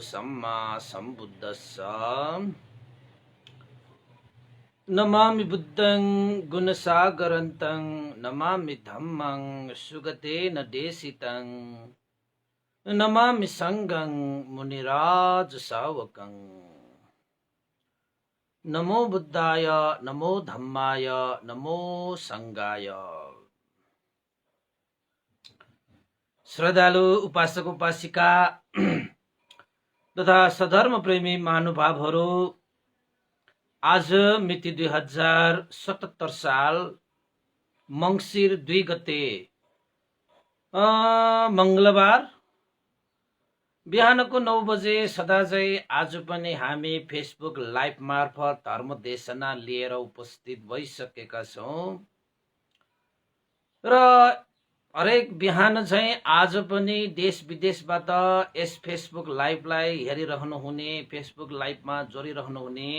सम्मा सम्बुद्धस्स। नमामि बुद्धं गुणसागरन्तं नमामि धम्मं सुगतेन देशितं नमामि संघं मुनिराज सावकं। नमो बुद्धाय नमो धम्माय नमो संघाय। श्रद्धालु उपासक उपासिका तथा सधर्म प्रेमी महानुभावहरू, आज मिति 2077 साल मंसिर 2 गते मंगलबार बिहानको 9 बजे सदाझै आज पनि हामी फेसबुक लाइभ मार्फत धर्मदेशना लिएर उपस्थित भइसकेका छौं र हरेक बिहान चाहिँ आज पनि देश विदेशबाट यस फेसबुक लाइभलाई हेरिरहनु हुने, फेसबुक लाइभमा जोडिरहनु हुने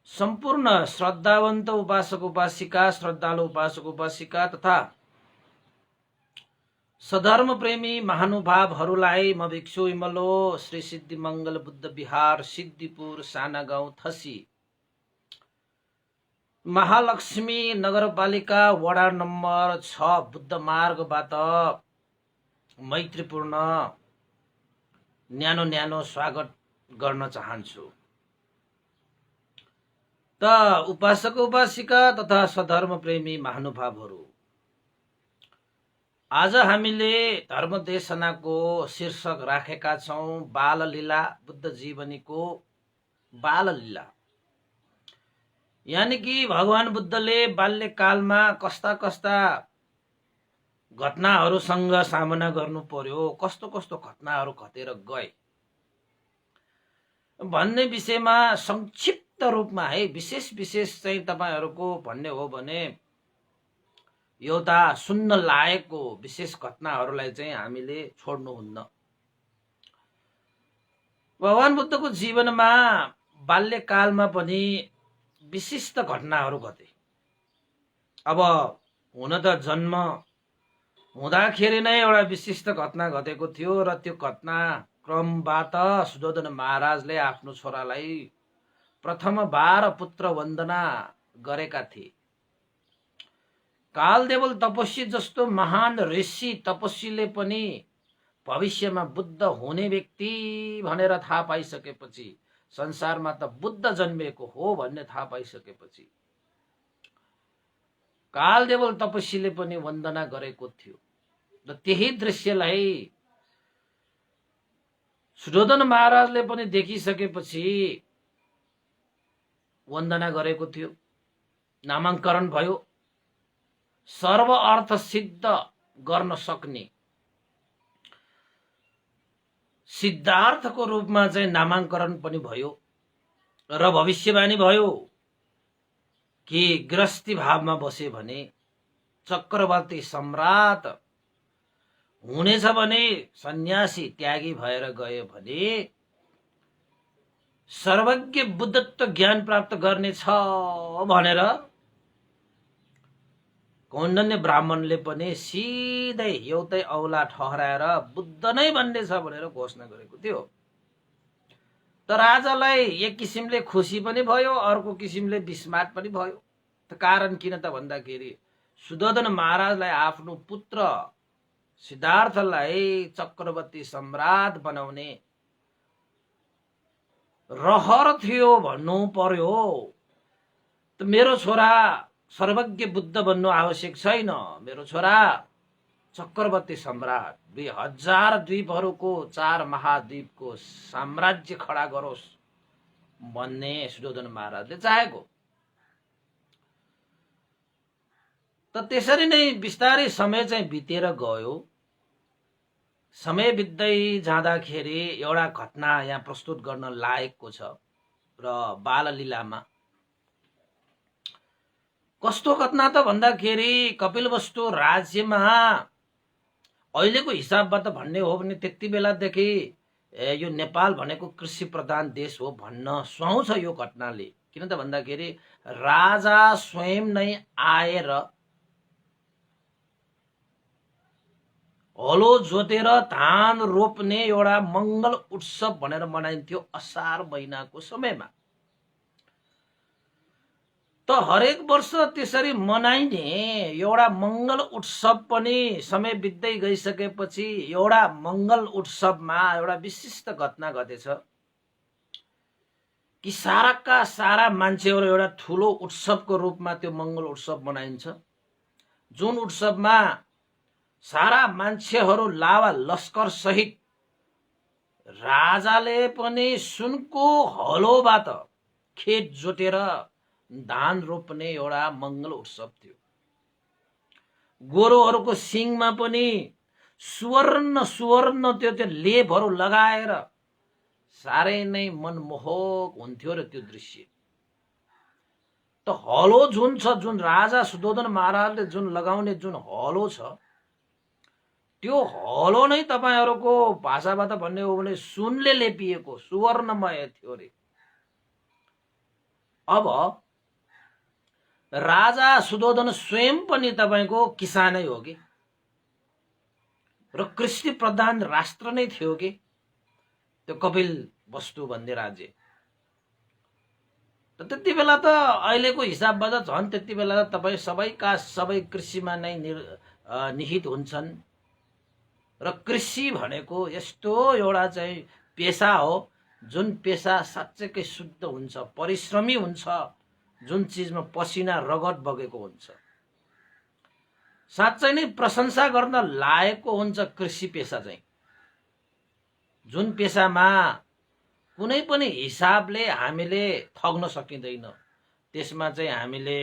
सम्पूर्ण श्रद्धावन्त उपासक उपासिका, श्रद्धालु उपासक उपासिका तथा सधर्म प्रेमी महानुभावहरूलाई म भिक्षु इमलो श्री सिद्धि मंगल बुद्ध विहार सिद्धिपुर साना गाउँ थसी महालक्ष्मी नगरपालिका वडा नम्बर 6 बुद्ध मार्गबाट मैत्रीपूर्ण न्यानो स्वागत गर्न चाहन्छु। त उपासक उपासिका तथा सधर्म प्रेमी महानुभावहरू, आज हामीले धर्मदेशनाको शीर्षक राखेका छौं बाललीला, बुद्ध जीवनीको बाललीला। यानी कि भगवान बुद्धले बाल्यकालमा कस्ता कस्ता घटनाहरूसँग सामना गर्नु पर्यो, कस्तो कस्तो घटनाहरू घटेर गए भन्ने विषयमा संक्षिप्त रूपमा है विशेष चाहिँ तपाईहरुको भन्ने हो भने एउटा सुन्न लायकको विशेष घटनाहरूलाई चाहिँ हामीले छोड्नुहुन्न। भगवान बुद्धको जीवनमा बाल्यकालमा पनि विशिष्ट घटनाहरू घटे। अब हुन त जन्म हुँदाखेरि नै एउटा विशिष्ट घटना घटेको थियो र त्यो घटना क्रमबाट सुयोधन महाराजले आफ्नो छोरालाई प्रथम बार पुत्र वन्दना गरेका थिए। कालदेवल तपस्वी जस्तो महान ऋषि तपस्वीले पनि भविष्यमा बुद्ध हुने व्यक्ति भनेर थाहा पाइसकेपछि, संसारमा त बुद्ध जन्मेको हो भन्ने थाहा पाइसकेपछि कालदेवल तपस्वीले पनि वन्दना गरेको थियो र त्यही दृश्यलाई सुयोधन महाराजले पनि देखिसकेपछि वन्दना गरेको थियो। नामाङ्करण भयो। सर्व अर्थ सिद्ध गर्न सक्ने सिद्धार्थको रूपमा चाहिँ नामाङ्करण पनि भयो र भविष्यवाणी भयो कि गृहस्थी भावमा बसे भने चक्रवर्ती सम्राट हुनेछ भने, सन्यासी त्यागी भएर गयो भने सर्वज्ञ बुद्धत्व ज्ञान प्राप्त गर्नेछ भनेर कौण्डन्य ब्राह्मणले पनि सिधै एउटै औला ठहराएर बुद्ध नै बन्ने छ भनेर घोषणा गरेको थियो। त राजालाई एक किसिमले खुसी पनि भयो, अर्को किसिमले विस्मात पनि भयो। त कारण किन त भन्दाखेरि सुयोधन महाराजलाई आफ्नो पुत्र सिद्धार्थलाई चक्रवर्ती सम्राट बनाउने रहर थियो भन्नु पर्यो। त मेरो छोरा सर्वज्ञ बुद्ध बन्नु आवश्यक छैन, मेरो छोरा चक्रवर्ती सम्राट 2000 द्वीपहरूको 4 महाद्वीपको साम्राज्य खडा गरोस् भन्ने सुयोधन महाराजले चाहेको। त त्यसरी नै बिस्तारै समय चाहिँ बितेर गयो। समय बित्दै जाँदाखेरि एउटा घटना यहाँ प्रस्तुत गर्न लायकको छ र बाललीलामा कस्तो घटना त भन्दाखेरि कपिलवस्तु राज्यमा अहिलेको हिसाबबाट भन्ने हो भने त्यति बेलादेखि यो नेपाल भनेको कृषि प्रधान देश हो भन्न सुहाउँछ यो घटनाले। किन त भन्दाखेरि राजा स्वयं नै आएर हलो जोतेर धान रोप्ने एउटा मङ्गल उत्सव भनेर मनाइन्थ्यो असार महिनाको समयमा। त हरेक वर्ष त्यसरी मनाइने एउटा मङ्गल उत्सव पनि समय बित्दै गइसकेपछि एउटा मङ्गल उत्सवमा एउटा विशिष्ट घटना घटेछ कि साराका सारा मान्छेहरू एउटा ठुलो उत्सवको रूपमा त्यो मङ्गल उत्सव मनाइन्छ, जुन उत्सवमा सारा मान्छेहरू लावा लस्कर सहित राजाले पनि सुनको हलोबाट खेत जोतेर धान रोप्ने एउटा मङ्गल उत्सव थियो। गोरुहरूको सिङमा पनि सुवर्ण सुवर्ण त्यो लेपहरू लगाएर साह्रै नै मनमोहक हुन्थ्यो र त्यो दृश्य। त हलो जुन छ, जुन राजा सुधोधन महाराजले जुन लगाउने जुन हलो छ, त्यो हलो नै तपाईहरूको भाषाबाट भन्ने हो भने सुनले लेपिएको सुवर्णमय थियो रे। अब राजा सुधोधन स्वयं पनि तपाईको किसानै हो कि, र कृषि प्रधान राष्ट्र नै थियो कि त्यो कपिल वस्तु भन्ने राज्य। त त्यति बेला त अहिलेको हिसाबबाट झन् त्यति बेला त तपाईँ सबैका सबै कृषिमा नै निहित हुन्छन्। र कृषि भनेको यस्तो एउटा चाहिँ पेशा हो जुन पेशा साँच्चैकै शुद्ध हुन्छ, परिश्रमी हुन्छ, जुन चिजमा पसिना रगत बगेको हुन्छ, साँच्चै नै प्रशंसा गर्न लायकको हुन्छ कृषि पेशा चाहिँ। जुन पेशामा कुनै पनि हिसाबले हामीले ठग्न सकिँदैन, त्यसमा चाहिँ हामीले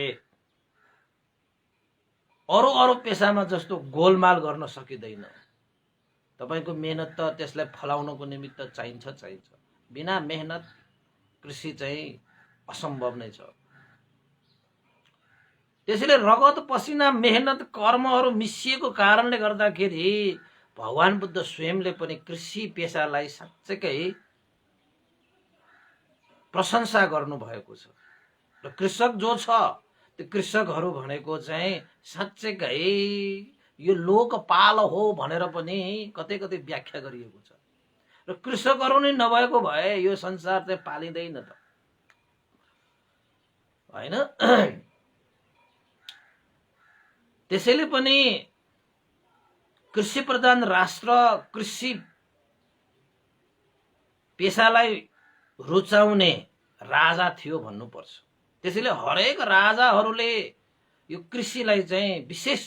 अरू अरू पेशामा जस्तो गोलमाल गर्न सकिँदैन। तपाईको मेहनत त त्यसलाई फलाउनको निमित्त चाहिन्छ। बिना मेहनत कृषि चाहिँ असम्भव नै छ। त्यसैले रगत पसिना मेहनत कर्महरू मिसिएको कारणले गर्दाखेरि भगवान बुद्ध स्वयंले पनि कृषि पेशालाई साँच्चैकै प्रशंसा गर्नु भएको छ। र कृषक जो छ, त्यो कृषकहरू भनेको चाहिँ साँच्चैकै यो लोकपाल हो भनेर पनि कतै कतै व्याख्या गरिएको छ। र कृषकहरू नै नभएको भए यो संसार चाहिँ पालिँदैन त, हैन? त्यसैले पनि कृषि प्रधान राष्ट्र कृषि पेशालाई रुचाउने राजा थियो भन्नुपर्छ। त्यसैले हरेक राजाहरूले यो कृषिलाई चाहिँ विशेष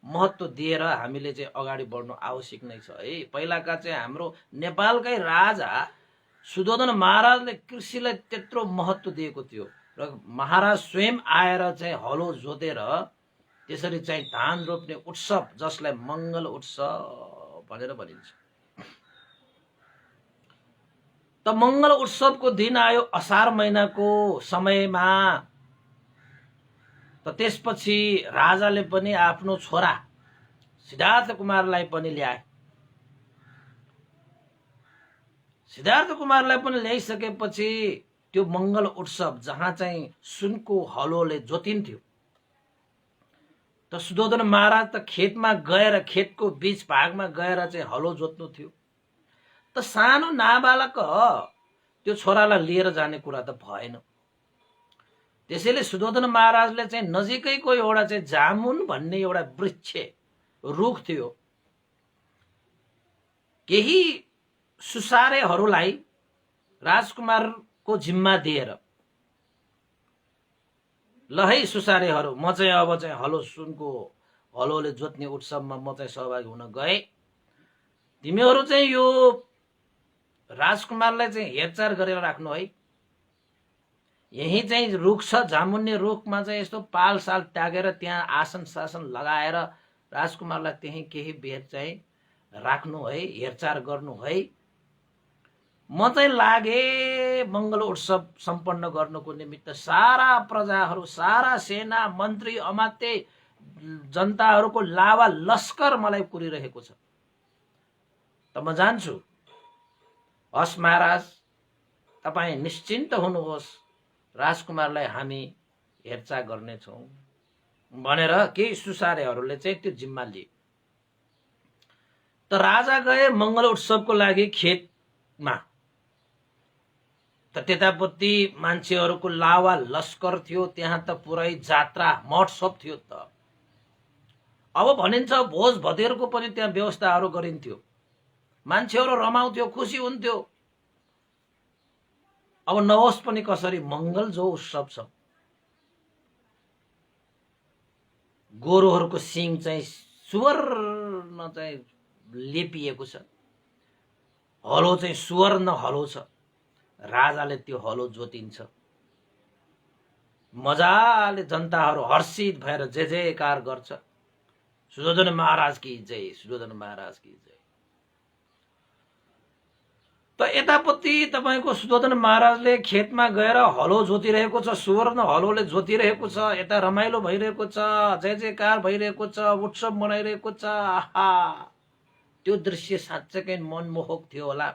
महत्त्व दिएर हामीले चाहिँ अगाडि बढ्नु आवश्यक नै छ है। पहिलाका चाहिँ हाम्रो नेपालकै राजा सुधोधन महाराजले कृषिलाई त्यत्रो महत्त्व दिएको थियो, र महाराज स्वयं आएर चाहिँ हलो जोतेर त्यसरी चाहिँ धान रोप्ने उत्सव, जसलाई मङ्गल उत्सव भनेर भनिन्छ। त मङ्गल उत्सवको दिन आयो असार महिनाको समयमा। त त्यसपछि राजाले पनि आफ्नो छोरा सिद्धार्थ कुमारलाई पनि ल्याए। सिद्धार्थ कुमारलाई पनि ल्याइसकेपछि त्यो मङ्गल उत्सव जहाँ चाहिँ सुनको हलोले जोतिन्थ्यो, त सुधोधन महाराज त खेतमा गएर, खेतको बीच भागमा गएर चाहिँ हलो जोत्नु थियो। त सानो नाबालक त्यो छोरालाई लिएर जाने कुरा त भएन। त्यसैले सुधोधन महाराजले चाहिँ नजिकैको एउटा चाहिँ जामुन भन्ने एउटा वृक्ष रुख थियो, केही सुसारेहरूलाई राजकुमारको जिम्मा दिएर, ल है सुसारेहरू, म चाहिँ अब चाहिँ हलो सुनको हलोले जोत्ने उत्सवमा म चाहिँ सहभागी हुन गए। तिमीहरू चाहिँ यो राजकुमारलाई चाहिँ हेरचाह गरेर राख्नु है। यही चाहिँ रुख छ, जामुन्ने रुखमा चाहिँ यस्तो पालसाल त्यागेर त्यहाँ आसन सासन लगाएर राजकुमारलाई त्यही केही बेर चाहिँ राख्नु है, हेरचाह गर्नु है। म चाहिँ लागे मङ्गल उत्सव सम्पन्न गर्नको निमित्त। सारा प्रजाहरू, सारा सेना मन्त्री अमात्य जनताहरूको लावा लस्कर मलाई कुरिरहेको छ। त म जान्छु। हस् महाराज, तपाईँ निश्चिन्त हुनुहोस्, राजकुमारलाई हामी हेरचाह गर्नेछौँ भनेर केही सुसारेहरूले चाहिँ त्यो जिम्मा लिए। त राजा गए मङ्गल उत्सवको लागि खेतमा। त त्यतापट्टि मान्छेहरूको लावा लस्कर थियो, त्यहाँ त पुरै जात्रा महोत्सव थियो त। अब भनिन्छ भोज भतेरको पनि त्यहाँ व्यवस्थाहरू गरिन्थ्यो, मान्छेहरू रमाउँथ्यो, खुसी हुन्थ्यो। अब नहोस् पनि कसरी मङ्गल जो उत्सव छ, गोरुहरूको सिङ चाहिँ सुवर्ण चाहिँ लेपिएको छ, हलो चाहिँ सुवर्ण हलो छ। राजाले त्यो हलो जोतिन्छ, मजाले जनताहरू हर्षित भएर जय जयकार गर्छ, सुयोधन महाराज की जय, सुयोधन महाराज की जय। त यतापट्टि तपाईको सुयोधन महाराजले खेतमा गएर हलो जोतिरहेको छ, सुवर्ण हलोले जोतिरहेको छ, यता रमाइलो भइरहेको छ, जय जयकार भइरहेको छ, उत्सव मनाइरहेको छ। आहा, त्यो दृश्य साँच्चै मनमोहक थियो होला।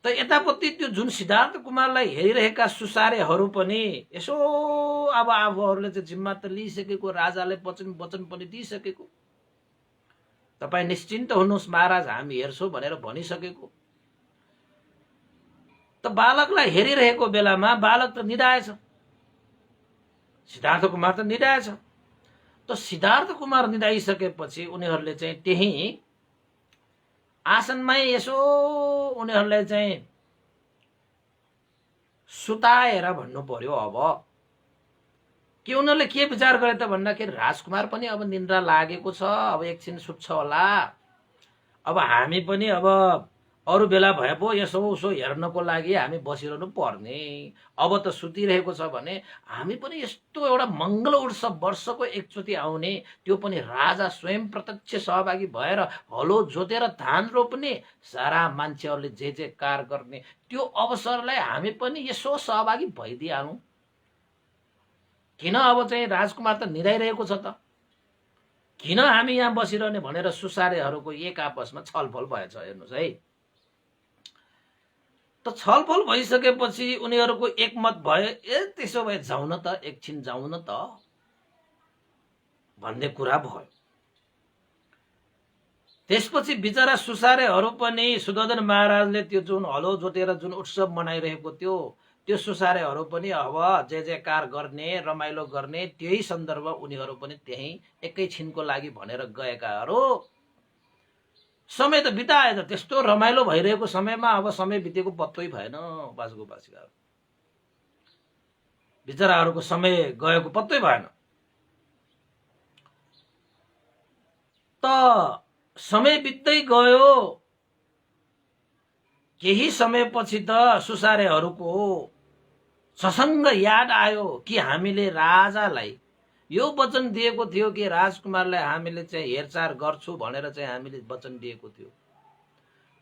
त यतापट्टि त्यो जुन सिद्धार्थ कुमारलाई हेरिरहेका सुसारेहरू पनि यसो अब आफूहरूले चाहिँ जिम्मा त लिइसकेको, राजाले वचन पनि दिइसकेको, तपाईँ निश्चिन्त हुनुहोस् महाराज, हामी हेर्छौँ भनेर भनिसकेको। त बालकलाई हेरिरहेको बेलामा बालक त निदाएछ, सिद्धार्थ कुमार त निदाएछ। त सिद्धार्थ कुमार निदाइसकेपछि उनीहरूले चाहिँ त्यही आसनमै यसो उनीहरूलाई चाहिँ सुताएर भन्नु पर्यो। अब के उनीहरूले के विचार गरे त भन्दाखेरि राजकुमार पनि अब निन्द्रा लागेको छ, अब एकछिन सुत्छ होला, अब हामी पनि अब अरू बेला भए पो यसो उसो हेर्नको लागि हामी बसिरहनु पर्ने, अब त सुतिरहेको छ भने हामी पनि यस्तो एउटा मङ्गल उत्सव वर्षको एकचोटि आउने, त्यो पनि राजा स्वयं प्रत्यक्ष सहभागी भएर हलो जोतेर धान रोप्ने, सारा मान्छेहरूले जे जयकार गर्ने, त्यो अवसरलाई हामी पनि यसो सहभागी भइदिइहालौँ। किन अब चाहिँ राजकुमार त निदाइरहेको छ त, किन हामी यहाँ बसिरहने भनेर सुसारेहरूको एक आपसमा छलफल भएछ। हेर्नुहोस् है, त छलफल भइसकेपछि उनीहरूको एकमत भयो, ए त्यसो भए जाउँ न त, एकछिन जाउँ न त भन्ने कुरा भयो। त्यसपछि बिचरा सुसारेहरू पनि सुयोधन महाराजले त्यो जुन हलो जोतेर जुन उत्सव मनाइरहेको थियो, त्यो सुसारेहरू पनि अब जय जयकार गर्ने, रमाइलो गर्ने, त्यही सन्दर्भ उनीहरू पनि त्यही एकैछिनको लागि भनेर गएकाहरू समय त बिताए त। त्यस्तो रमाइलो भइरहेको समयमा अब समय बितेको पत्तै भएन, बाजुगोपासिका बिचराहरूको समय गएको पत्तै भएन। त समय बित्दै गयो, केही समयपछि त सुसारेहरूको ससँग याद आयो कि हामीले राजालाई यो वचन दिएको थियो कि राजकुमारलाई हामीले चाहिँ हेरचाह गर्छु भनेर चाहिँ हामीले वचन दिएको थियो।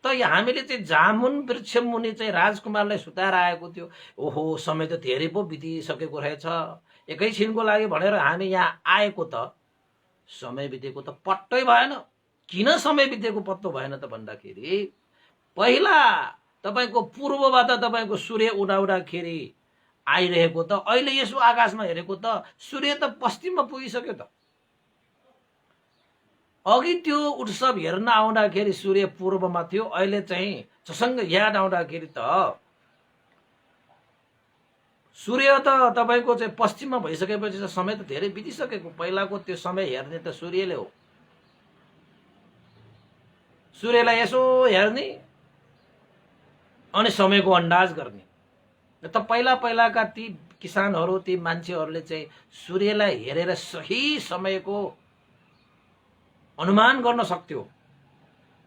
त हामीले चाहिँ जामुन वृक्ष मुनि चाहिँ राजकुमारलाई सुताएर आएको थियो। ओहो, समय त धेरै पो बितिसकेको रहेछ, एकैछिनको लागि भनेर हामी यहाँ आएको त समय बितेको त पट्टै भएन। किन समय बितेको पत्तो भएन त भन्दाखेरि पहिला तपाईको पूर्वबाट तपाईको सूर्य उडाउँदाखेरि आइरहेको त, अहिले यसो आकाशमा हेरेको त सूर्य त पश्चिममा पुगिसक्यो त। अघि त्यो उत्सव हेर्न आउँदाखेरि सूर्य पूर्वमा थियो, अहिले चाहिँ जसँग याद आउँदाखेरि त सूर्य त तपाईको चाहिँ पश्चिममा भइसकेपछि त समय त धेरै बितिसकेको। पहिलाको त्यो समय हेर्ने त सूर्यले हो, सूर्यलाई यसो हेर्ने अनि समयको अन्दाज गर्ने। त पहिला पहिलाका ती किसानहरू, ती मान्छेहरूले चाहिँ सूर्यलाई हेरेर सही समयको अनुमान गर्न सक्थ्यो।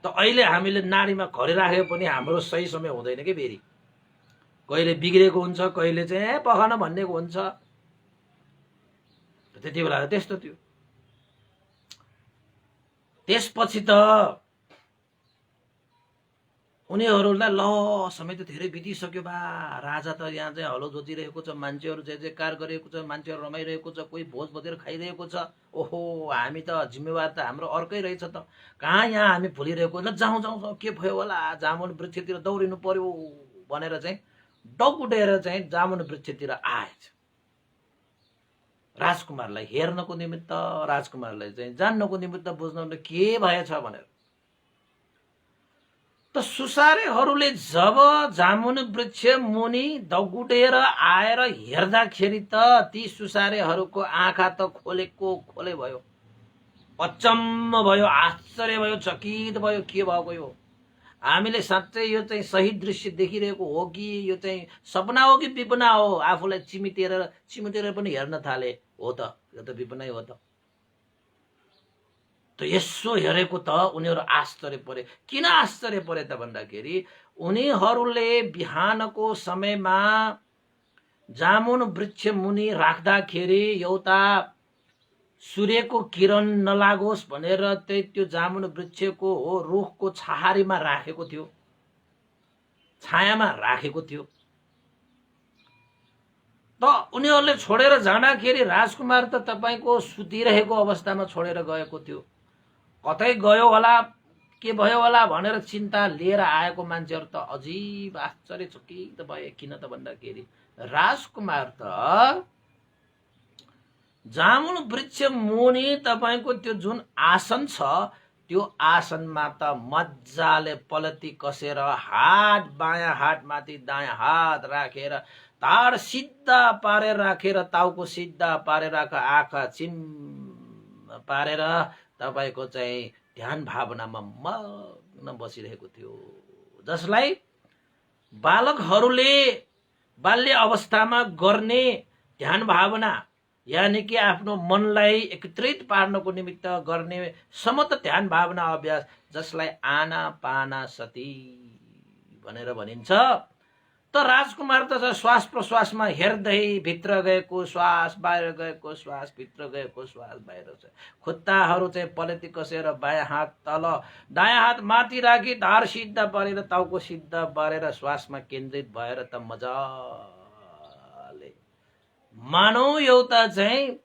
त अहिले हामीले नारीमा खरिराखे पनि हाम्रो सही समय हुँदैन कि, फेरि कहिले बिग्रेको हुन्छ, कहिले चाहिँ पखन भन्नेको हुन्छ। त्यति बेला त्यस्तो थियो। त्यसपछि त उनीहरूलाई ल समय त धेरै बितिसक्यो बा, राजा त यहाँ चाहिँ हलो जोतिरहेको छ, मान्छेहरू जय जयकार गरेको छ, मान्छेहरू रमाइरहेको छ, कोही भोज भतेर खाइरहेको छ। ओहो, हामी त जिम्मेवार त हाम्रो अर्कै रहेछ त, कहाँ यहाँ हामी भुलिरहेको। ल जाउँ जाउँ, के भयो होला, जामुन वृक्षतिर दौडिनु पर्यो भनेर चाहिँ डकुटेर चाहिँ जामुन वृक्षतिर आएछ। राजकुमारलाई हेर्नको निमित्त, राजकुमारलाई चाहिँ जान्नको निमित्त, बुझ्न के भएछ भनेर। त सुसारेहरूले जब जामुन वृक्ष मुनि दगुडेर आएर हेर्दाखेरि त ती सुसारेहरूको आँखा त खोलेको खोले भयो, अचम्म भयो, आश्चर्य भयो, चकित भयो। के भएको यो? हामीले साँच्चै यो चाहिँ सही दृश्य देखिरहेको हो कि यो चाहिँ सपना हो कि विपना हो? आफूलाई चिमिटेर पनि हेर्न थाले। हो त, यो त विपनै हो त। त यसो हेरेको त उनीहरू आश्चर्य परे। किन आश्चर्य परे त भन्दाखेरि उनीहरूले बिहानको समयमा जामुन वृक्ष मुनि राख्दाखेरि एउटा सूर्यको किरण नलागोस् भनेर त्यही त्यो जामुन वृक्षको रुखको छहारीमा राखेको थियो, छायामा राखेको थियो। त उनीहरूले छोडेर जाँदाखेरि राजकुमार त तपाईको सुतिरहेको अवस्थामा छोडेर गएको थियो। कतै गयो होला, के भयो होला भनेर चिन्ता लिएर आएको मान्छेहरू त अजीब आश्चर्यचकित भए। किन त भन्दाखेरि राजकुमार त जामुन वृक्ष मुनि तपाईको त्यो जुन आसन छ त्यो आसनमा त मजाले पलती कसेर हात बायाँ हात माथि दायाँ हात राखेर तार सिधा पारेर राखेर टाउको सिधा पारेर आँखा चिम पारेर तपाईको चाहिँ ध्यान भावनामा मग्न बसिरहेको थियो, जसलाई बालकहरूले बाल्य अवस्थामा गर्ने ध्यान भावना यानि कि आफ्नो मनलाई एकत्रित पार्नको निमित्त गर्ने समत ध्यान भावना अभ्यास, जसलाई आनापानसति भनेर भनिन्छ। त राजकुमार त श्वास प्रश्वासमा हेर्दै भित्र गएको श्वास, बाहिर गएको श्वास, भित्र गएको श्वास, बाहिर खुट्टाहरू चाहिँ पलेती कसेर बायाँ हात तल दायाँ हात माथि राखी धार सिधा पारेर टाउको सिधा पारेर श्वासमा केन्द्रित भएर त मजाले मानौ एउटा चाहिँ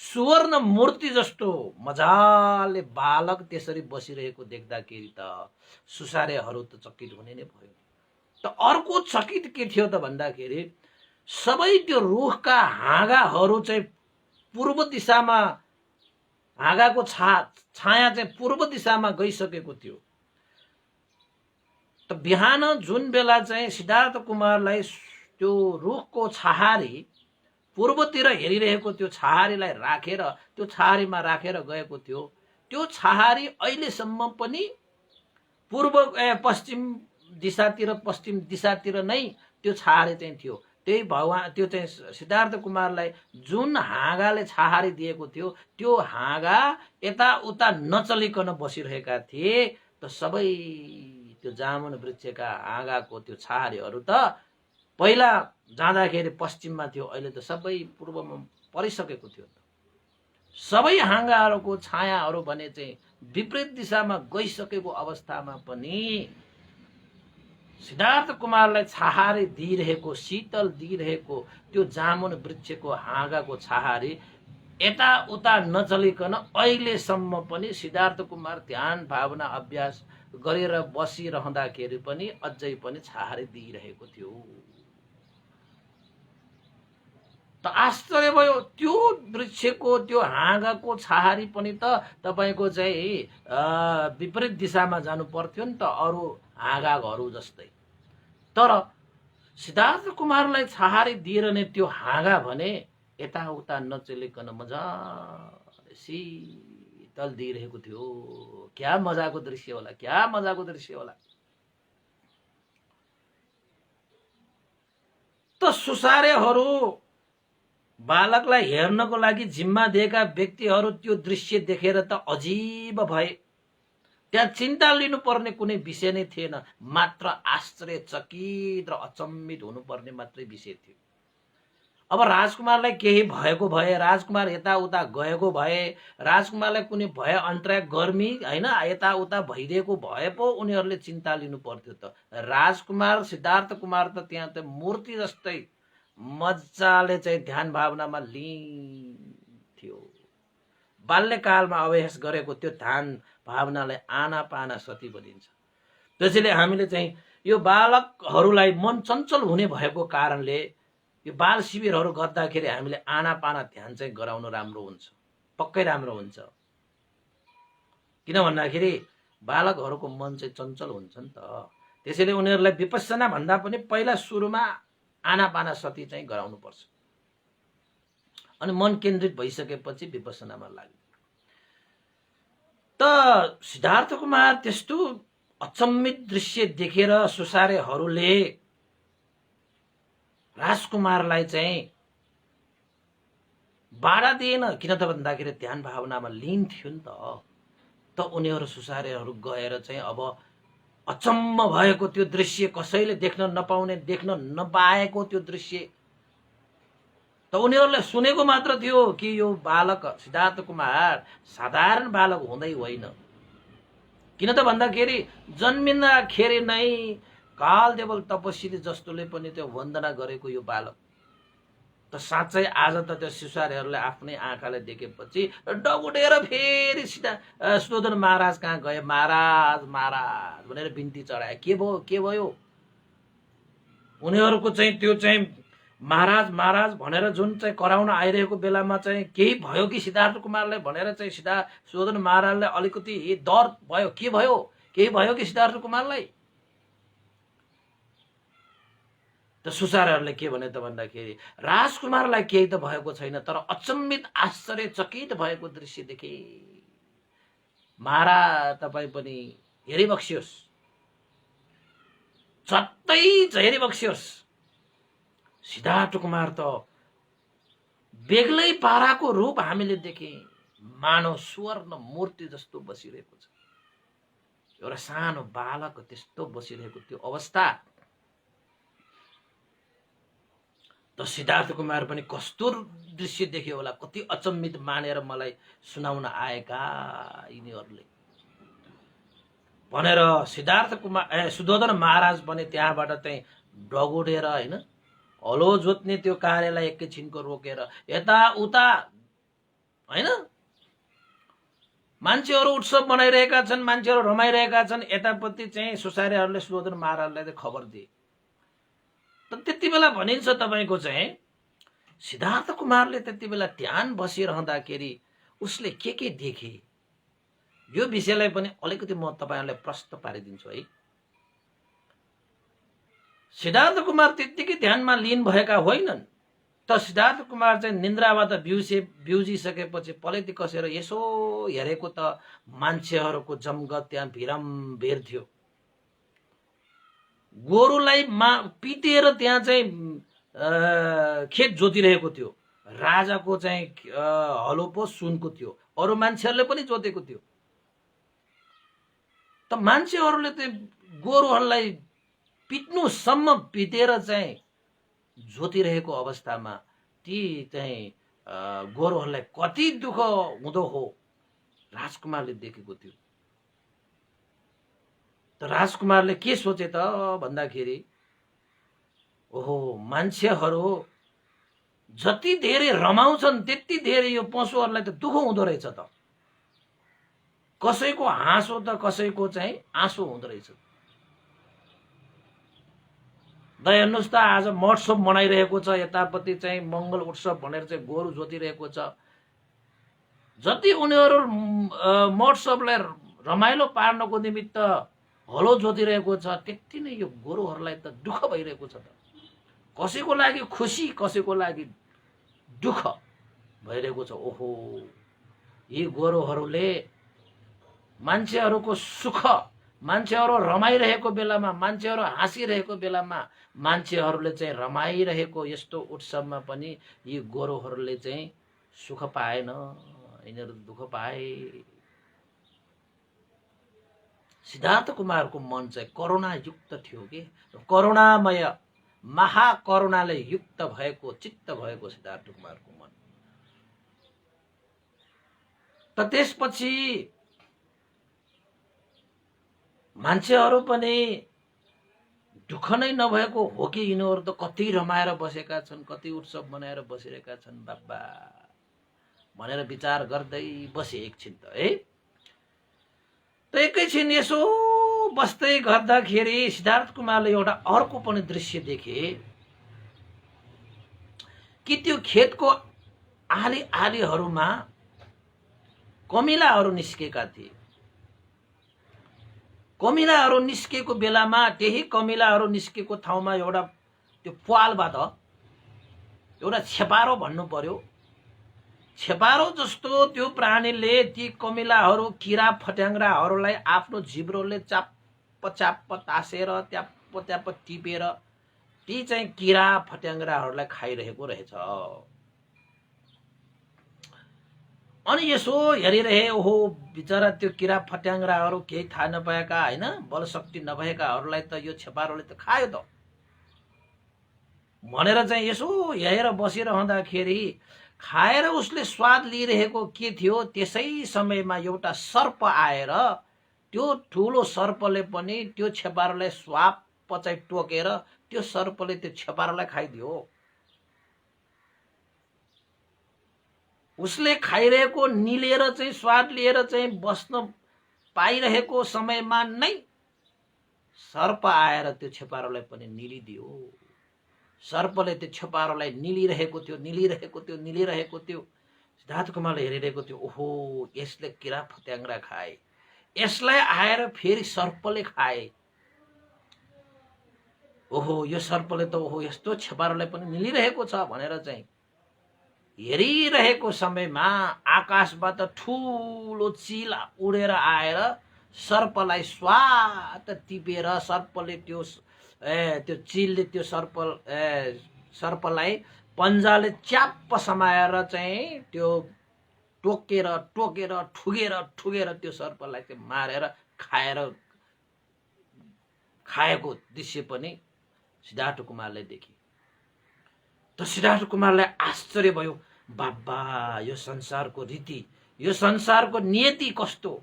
सुवर्ण मूर्ति जस्तो मजाले बालक त्यसरी बसिरहेको देख्दाखेरि त सुसारेहरू त चकित हुने नै भयो। त अर्को चकित के थियो त भन्दाखेरि सबै त्यो रुखका हाँगाहरू चाहिँ पूर्व दिशामा, हाँगाको छाया चाहिँ पूर्व दिशामा गइसकेको थियो। त बिहान जुन बेला चाहिँ सिद्धार्थ कुमारलाई त्यो रुखको छहारी पूर्वतिर हेरिरहेको त्यो छहारीलाई राखेर त्यो छहारीमा राखेर गएको थियो, त्यो छहारी अहिलेसम्म पनि पश्चिम दिशातिर नै त्यो छहारी चाहिँ थियो। त्यही भगवान त्यो चाहिँ सिद्धार्थ कुमारलाई जुन हाँगाले छहारी दिएको थियो त्यो हाँगा यताउता नचलिकन बसिरहेका थिए। त सबै त्यो जामुन वृक्षका हाँगाको त्यो छहारीहरू त पहिला जाँदाखेरि पश्चिममा थियो, अहिले त सबै पूर्वमा परिसकेको थियो। सबै हाँगाहरूको छायाहरू भने चाहिँ विपरीत दिशामा गइसकेको अवस्थामा पनि सिद्धार्थ कुमारलाई छहारी दिइरहेको, शीतल दिइरहेको त्यो जामुन वृक्षको हाँगाको छहारी यताउता नचलिकन अहिलेसम्म पनि सिद्धार्थ कुमार ध्यान भावना अभ्यास गरेर बसिरहँदाखेरि पनि अझै पनि छहारी दिइरहेको थियो। त आश्चर्य भयो, त्यो वृक्षको त्यो हाँगाको छहारी पनि त तपाईको चाहिँ विपरीत दिशामा जानु पर्थ्यो नि त अरू हाँगाहरू जस्तै। तर सिद्धार्थ कुमारलाई छहारी दिएर नै त्यो हाँगा भने यताउता नचलिकन मजाले शीतल दिइरहेको थियो। क्या मजाको दृश्य होला, क्या मजाको दृश्य होला। त सुसारेहरू बालकलाई हेर्नको लागि जिम्मा दिएका व्यक्तिहरू त्यो दृश्य देखेर त अजीब भए। त्यहाँ चिन्ता लिनुपर्ने कुनै विषय नै थिएन, मात्र आश्चर्यचकित र अचम्मित हुनुपर्ने मात्रै विषय थियो। अब राजकुमारलाई केही भएको भए, राजकुमार यताउता गएको भए, राजकुमारलाई कुनै भए अन्तराय गर्मी होइन यताउता भइदिएको भए पो उनीहरूले चिन्ता लिनु पर्थ्यो। त राजकुमार सिद्धार्थ कुमार त त्यहाँ त मूर्ति जस्तै मजाले चाहिँ ध्यान भावनामा लिन्थ्यो। बाल्यकालमा अभ्यास गरेको त्यो ध्यान भावनालाई आनापानसति भनिन्छ। त्यसैले हामीले चाहिँ यो बालकहरूलाई मन चञ्चल हुने भएको कारणले यो बाल शिविरहरू गर्दाखेरि हामीले आनापाना ध्यान चाहिँ गराउनु राम्रो हुन्छ, पक्कै राम्रो हुन्छ। किन भन्दाखेरि बालकहरूको मन चाहिँ चञ्चल हुन्छ नि त। त्यसैले उनीहरूलाई विपश्यना भन्दा पनि पहिला सुरुमा आनापाना सती चाहिँ गराउनुपर्छ, अनि मन केन्द्रित भइसकेपछि विपश्यनामा लाग्यो। त सिद्धार्थ कुमार त्यस्तो अचम्मित दृश्य देखेर सुसारेहरूले राजकुमारलाई चाहिँ बाधा दिएन, किन त भन्दाखेरि ध्यान भावनामा लीन थियो नि त उनीहरू सुसारेहरू गएर चाहिँ अब अचम्म भएको त्यो दृश्य, कसैले देख्न नपाउने, देख्न नपाएको त्यो दृश्य त उनीहरूले सुनेको मात्र थियो कि यो बालक सिद्धार्थ कुमार साधारण बालक हुँदै होइन। किन त भन्दाखेरि जन्मिँदाखेरि नै कालदेवल तपस्वी जस्तोले पनि त्यो वन्दना गरेको यो बालक त साँच्चै आज त त्यो सुसारेहरूले आफ्नै आँखाले देखेपछि डगुडेर फेरि सिधा सुयोधन महाराज कहाँ गए। महाराज महाराज भनेर बिन्ती चढाए। के भयो उनीहरूको चाहिँ त्यो चाहिँ महाराज महाराज भनेर जुन चाहिँ कराउन आइरहेको बेलामा चाहिँ केही भयो कि सिद्धार्थ कुमारलाई भनेर चाहिँ सुयोधन महाराजलाई अलिकति डर भयो। के भयो, केही भयो कि सिद्धार्थ कुमारलाई? त सुसारहरूले के भने त भन्दाखेरि राजकुमारलाई केही त भएको छैन, तर अचम्मित आश्चर्यचकित भएको दृश्य देखे। महाराज तपाईँ पनि हेरिबक्सियोस्, झट्टै हेरिबक्सियोस्। सिद्धार्थ कुमार त बेग्लै पाराको रूप हामीले देखे, मानव स्वर्ण मूर्ति जस्तो बसिरहेको छ। एउटा सानो बालक त्यस्तो बसिरहेको त्यो अवस्था त सिद्धार्थ कुमार पनि कस्तो दृश्य देख्यो होला, कति अचम्मित मानेर मलाई सुनाउन आएका यिनीहरूले भनेर सिद्धार्थ कुमार सुयोधन महाराज पनि त्यहाँबाट चाहिँ डगुडेर होइन हलो जोत्ने त्यो कार्यलाई एकैछिनको रोकेर यताउता होइन मान्छेहरू उत्सव मनाइरहेका छन्, मान्छेहरू रमाइरहेका छन्, यतापट्टि चाहिँ सुसारेहरूले सुयोधन महाराजलाई खबर दिए। त्यति बेला भनिन्छ तपाईको चाहिँ सिद्धार्थ कुमारले त्यति बेला ध्यान बसिरहँदाखेरि उसले के देखे, यो विषयलाई पनि अलिकति म तपाईहरुलाई प्रश्न पारिदिन्छु है। सिद्धार्थ कुमार त्यतिकै ध्यानमा लीन भएका होइनन्, त सिद्धार्थ कुमार चाहिँ निन्द्राबाट बिउजिसकेपछि पलेटी कसेर यसो हेरेको त मान्छेहरूको जमघट त्यहाँ भिरमभिर थियो। गोरुलाई पिटेर त्यहाँ चाहिँ खेत जोतिरहेको थियो। राजाको चाहिँ हलो पो सुनको थियो, अरू मान्छेहरूले पनि जोतेको थियो। त मान्छेहरूले चाहिँ गोरुहरूलाई पिट्नुसम्म पिटेर चाहिँ जोतिरहेको अवस्थामा ती चाहिँ गोरुहरूलाई कति दुःख हुँदो हो राजकुमारले देखेको थियो। त राजकुमारले के सोचे त भन्दाखेरि ओहो मान्छेहरू जति धेरै रमाउँछन् त्यति धेरै यो पशुहरूलाई त दुःख हुँदो रहेछ त। कसैको हाँसो त कसैको चाहिँ आँसो हुँदो रहेछ। द हेर्नुहोस् त आज महोत्सव मनाइरहेको छ, यतापट्टि चाहिँ मङ्गल उत्सव भनेर चाहिँ गोरु जोतिरहेको छ। जति उनीहरू महोत्सवलाई रमाइलो पार्नको निमित्त हलो जोतिरहेको छ, त्यति नै यो गोरुहरूलाई त दुःख भइरहेको छ त। कसैको लागि खुसी, कसैको लागि दुःख भइरहेको छ। ओहो यी गोरुहरूले मान्छेहरूको सुख, मान्छेहरू रमाइरहेको बेलामा, मान्छेहरू हाँसिरहेको बेलामा, मान्छेहरूले चाहिँ रमाइरहेको यस्तो उत्सवमा पनि यी गोरुहरूले चाहिँ सुख पाएन, यिनीहरू दुःख पाए। सिद्धार्थ कुमारको मन चाहिँ करुणा युक्त थियो कि, करुणामय महाकरुणाले युक्त भएको चित्त भएको सिद्धार्थ कुमारको मन। त त्यसपछि मान्छेहरू पनि दुःख नै नभएको हो कि यिनीहरू त कति रमाएर बसेका छन्, कति उत्सव मनाएर बसिरहेका छन् बाबा भनेर विचार गर्दै बसे एकछिन त है। त एकैछिन यसो बस्दै गर्दाखेरि सिद्धार्थ कुमारले एउटा अर्को पनि दृश्य देखे कि त्यो खेतको आली आलीहरूमा कमिलाहरू निस्केका थिए। कमिलाहरू निस्केको बेलामा त्यही कमिलाहरू निस्केको ठाउँमा एउटा त्यो प्वालबाट एउटा छेपारो भन्नु पर्यो, छेपारो जस्तो त्यो प्राणीले ती कमिलाहरू किरा फट्याङ्ग्राहरूलाई आफ्नो जिब्रोले चाप्प चाप्प तासेर ट्याप्प ट्याप्प टिपेर ती चाहिँ किरा फट्याङ्ग्राहरूलाई खाइरहेको रहेछ। अनि यसो हेरिरहे, ओहो बिचरा त्यो किरा फट्याङ्ग्राहरू केही थाहा नपाएका होइन, बलशक्ति नभएकाहरूलाई त यो छेपारोले त खायो त भनेर चाहिँ यसो हेरेर बसिरहँदाखेरि खाएर उसले स्वाद लिइरहेको के थियो, त्यसै समयमा एउटा सर्प आएर त्यो ठुलो सर्पले पनि त्यो छेपारोलाई स्वाप चाहिँ टोकेर त्यो सर्पले त्यो छेपारोलाई खाइदियो। उसले खाइरहेको निलेर चाहिँ स्वाद लिएर चाहिँ बस्न पाइरहेको समयमा नै सर्प आएर त्यो छेपारोलाई पनि निलिदियो। सर्पले त्यो छेपारोलाई निलिरहेको थियो। सिद्धार्थ कुमारले हेरिरहेको थियो, ओहो यसले किरा फट्याङ्ग्रा खाए, यसलाई आएर फेरि सर्पले खाए, ओहो यो सर्पले त ओहो यस्तो छेपारोलाई पनि निलिरहेको छ भनेर चाहिँ हेरिरहेको समयमा आकाशबाट ठुलो चिल उडेर आएर सर्पलाई स्वात टिपेर सर्पले त्यो चिलले त्यो सर्पलाई पन्जाले च्याप्प समाएर चाहिँ त्यो टोकेर ठुगेर त्यो सर्पलाई चाहिँ मारेर खाएको दृश्य पनि सिद्धार्थ कुमारले देखे। त सिद्धार्थ कुमारलाई आश्चर्य भयो, बाबा यो संसारको रीति, यो संसारको नियति कस्तो,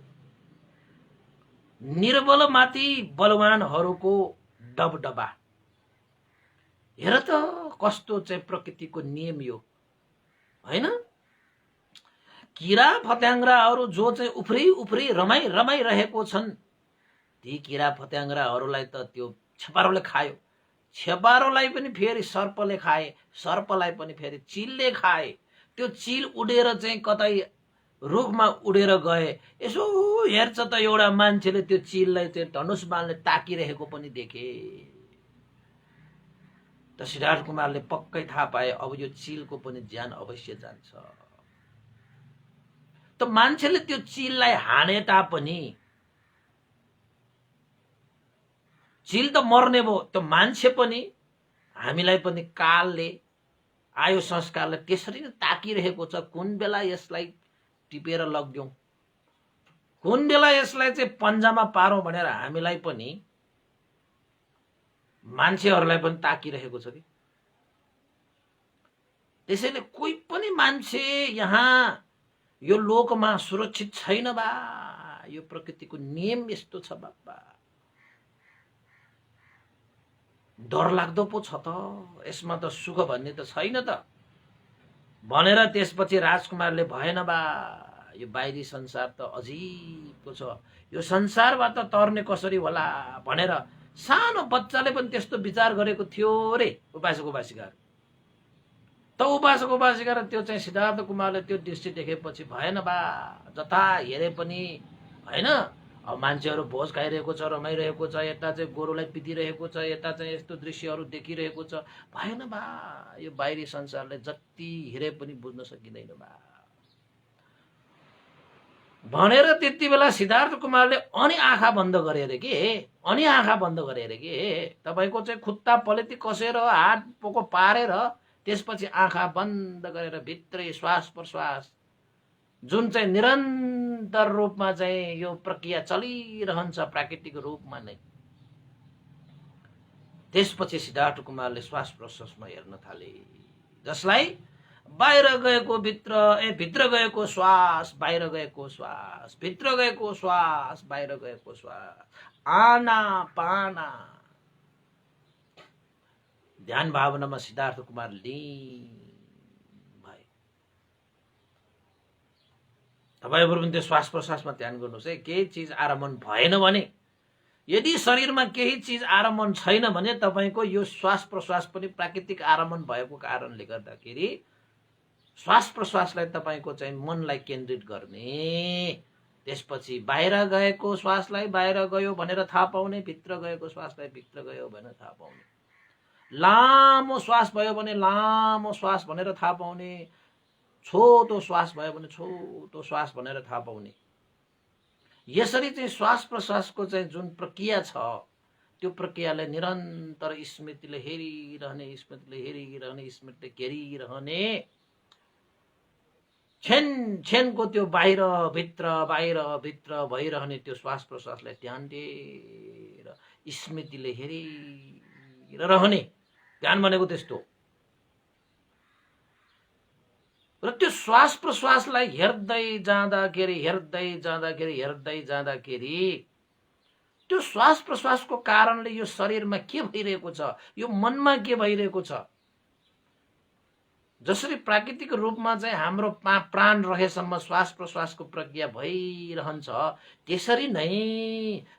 निर्बलमाथि बलवानहरूको दबदबा, हेर त कस्तो चाहिँ प्रकृतिको नियम यो हैन। किरा फट्याङ्ग्राहरू जो चाहिँ उफ्री रमाइरहेको छन्, ती किरा फट्याङ्ग्राहरूलाई त त्यो छेपारोले खायो, छेपारोलाई पनि फेरि सर्पले खाए, सर्पलाई पनि फेरि चिलले खाए। त्यो चिल उडेर चाहिँ कतै रुखमा उडेर गए, यसो हेर्छ त एउटा मान्छेले त्यो चिललाई चाहिँ धनुष बाणले ताकिरहेको पनि देखे। त सिद्धार्थ कुमारले पक्कै थाहा पाए अब यो चिलको पनि ज्यान अवश्य जान्छ। त मान्छेले त्यो चिललाई हाने तापनि चिल त मर्ने भयो, त्यो मान्छे पनि हामीलाई पनि कालले आयो संस्कारले त्यसरी नै ताकिरहेको छ, कुन बेला यसलाई टिपेर लगिदिउँ, कुन बेला यसलाई चाहिँ पन्जामा पारौँ भनेर हामीलाई पनि मान्छेहरूलाई पनि ताकिरहेको छ कि। त्यसैले कोही पनि मान्छे यहाँ यो लोकमा सुरक्षित छैन बा, यो प्रकृतिको नियम यस्तो छ बाबा, डर लाग्दो पो छ त, यसमा त सुख भन्ने त छैन त भनेर त्यसपछि राजकुमारले भएन बा, यो बाहिरी संसार त अजीबको छ, यो संसारबाट तर्ने कसरी होला भनेर सानो बच्चाले पनि त्यस्तो विचार गरेको थियो रे उपासक उपासिकाहरू। त उपासक उपासिका त्यो चाहिँ सिद्धार्थ कुमारले त्यो दृश्य देखेपछि भएन बा, जता हेरे पनि हैन, अब मान्छेहरू भोज खाइरहेको छ, रमाइरहेको छ, यता चाहिँ गोरुलाई पिटिरहेको छ, यता चाहिँ यस्तो दृश्यहरू देखिरहेको छ, भएन बा, यो बाहिरी संसारले जति हेरे पनि बुझ्न सकिँदैन बा भनेर त्यति बेला सिद्धार्थ कुमारले अनि आँखा बन्द गरे अरे के, तपाईको चाहिँ खुट्टा पलेटी कसेर हात पोको पारेर त्यसपछि आँखा बन्द गरेर भित्रै श्वास प्रश्वास जुन चाहिँ निरन्तर रूपमा चाहिँ यो प्रक्रिया चलिरहन्छ प्राकृतिक रूपमा नै, त्यसपछि सिद्धार्थ कुमारले श्वास प्रश्वासमा हेर्न थाले, जसलाई बाहिर गएको भित्र गएको श्वास, बाहिर गएको श्वास, भित्र गएको श्वास, बाहिर गएको श्वास, आना पाना ध्यान भावनामा सिद्धार्थ कुमार लीन भए। तपाईहरु पनि त्यो श्वास प्रश्वासमा ध्यान गर्नुहोस् है। केही चीज आरमण भएन भने, यदि शरीरमा केही चीज आरमण छैन भने तपाईको यो श्वास प्रश्वास पनि प्राकृतिक आरमण भएको कारणले गर्दाखेरि श्वास प्रश्वासलाई तपाईको चाहिँ मनलाई केन्द्रित गर्ने, त्यसपछि बाहिर गएको श्वासलाई बाहिर गयो भनेर थाहा पाउने, भित्र गएको श्वासलाई भित्र गयो भनेर थाहा पाउने, लामो श्वास भयो भने लामो श्वास भनेर थाहा पाउने, छोटो श्वास भयो भने छोटो श्वास भनेर थाहा पाउने। यसरी चाहिँ श्वास प्रश्वासको चाहिँ जुन प्रक्रिया छ त्यो प्रक्रियालाई निरन्तर स्मृतिले हेरिरहने, स्मृतिले हेरिरहने, स्मृतिले घेरिरहने, क्षणको त्यो बाहिर भित्र भइरहने त्यो श्वास प्रश्वासलाई ध्यान दिएर स्मृतिले हेरिरहने। ध्यान भनेको त्यस्तो। र त्यो श्वास प्रश्वासलाई हेर्दै जाँदाखेरि त्यो श्वास प्रश्वासको कारणले यो शरीरमा के भइरहेको छ, यो मनमा के भइरहेको छ। जसरी प्राकृतिक रूपमा चाहिँ हाम्रो प्राण रहेसम्म श्वास प्रश्वासको प्रक्रिया भइरहन्छ, त्यसरी नै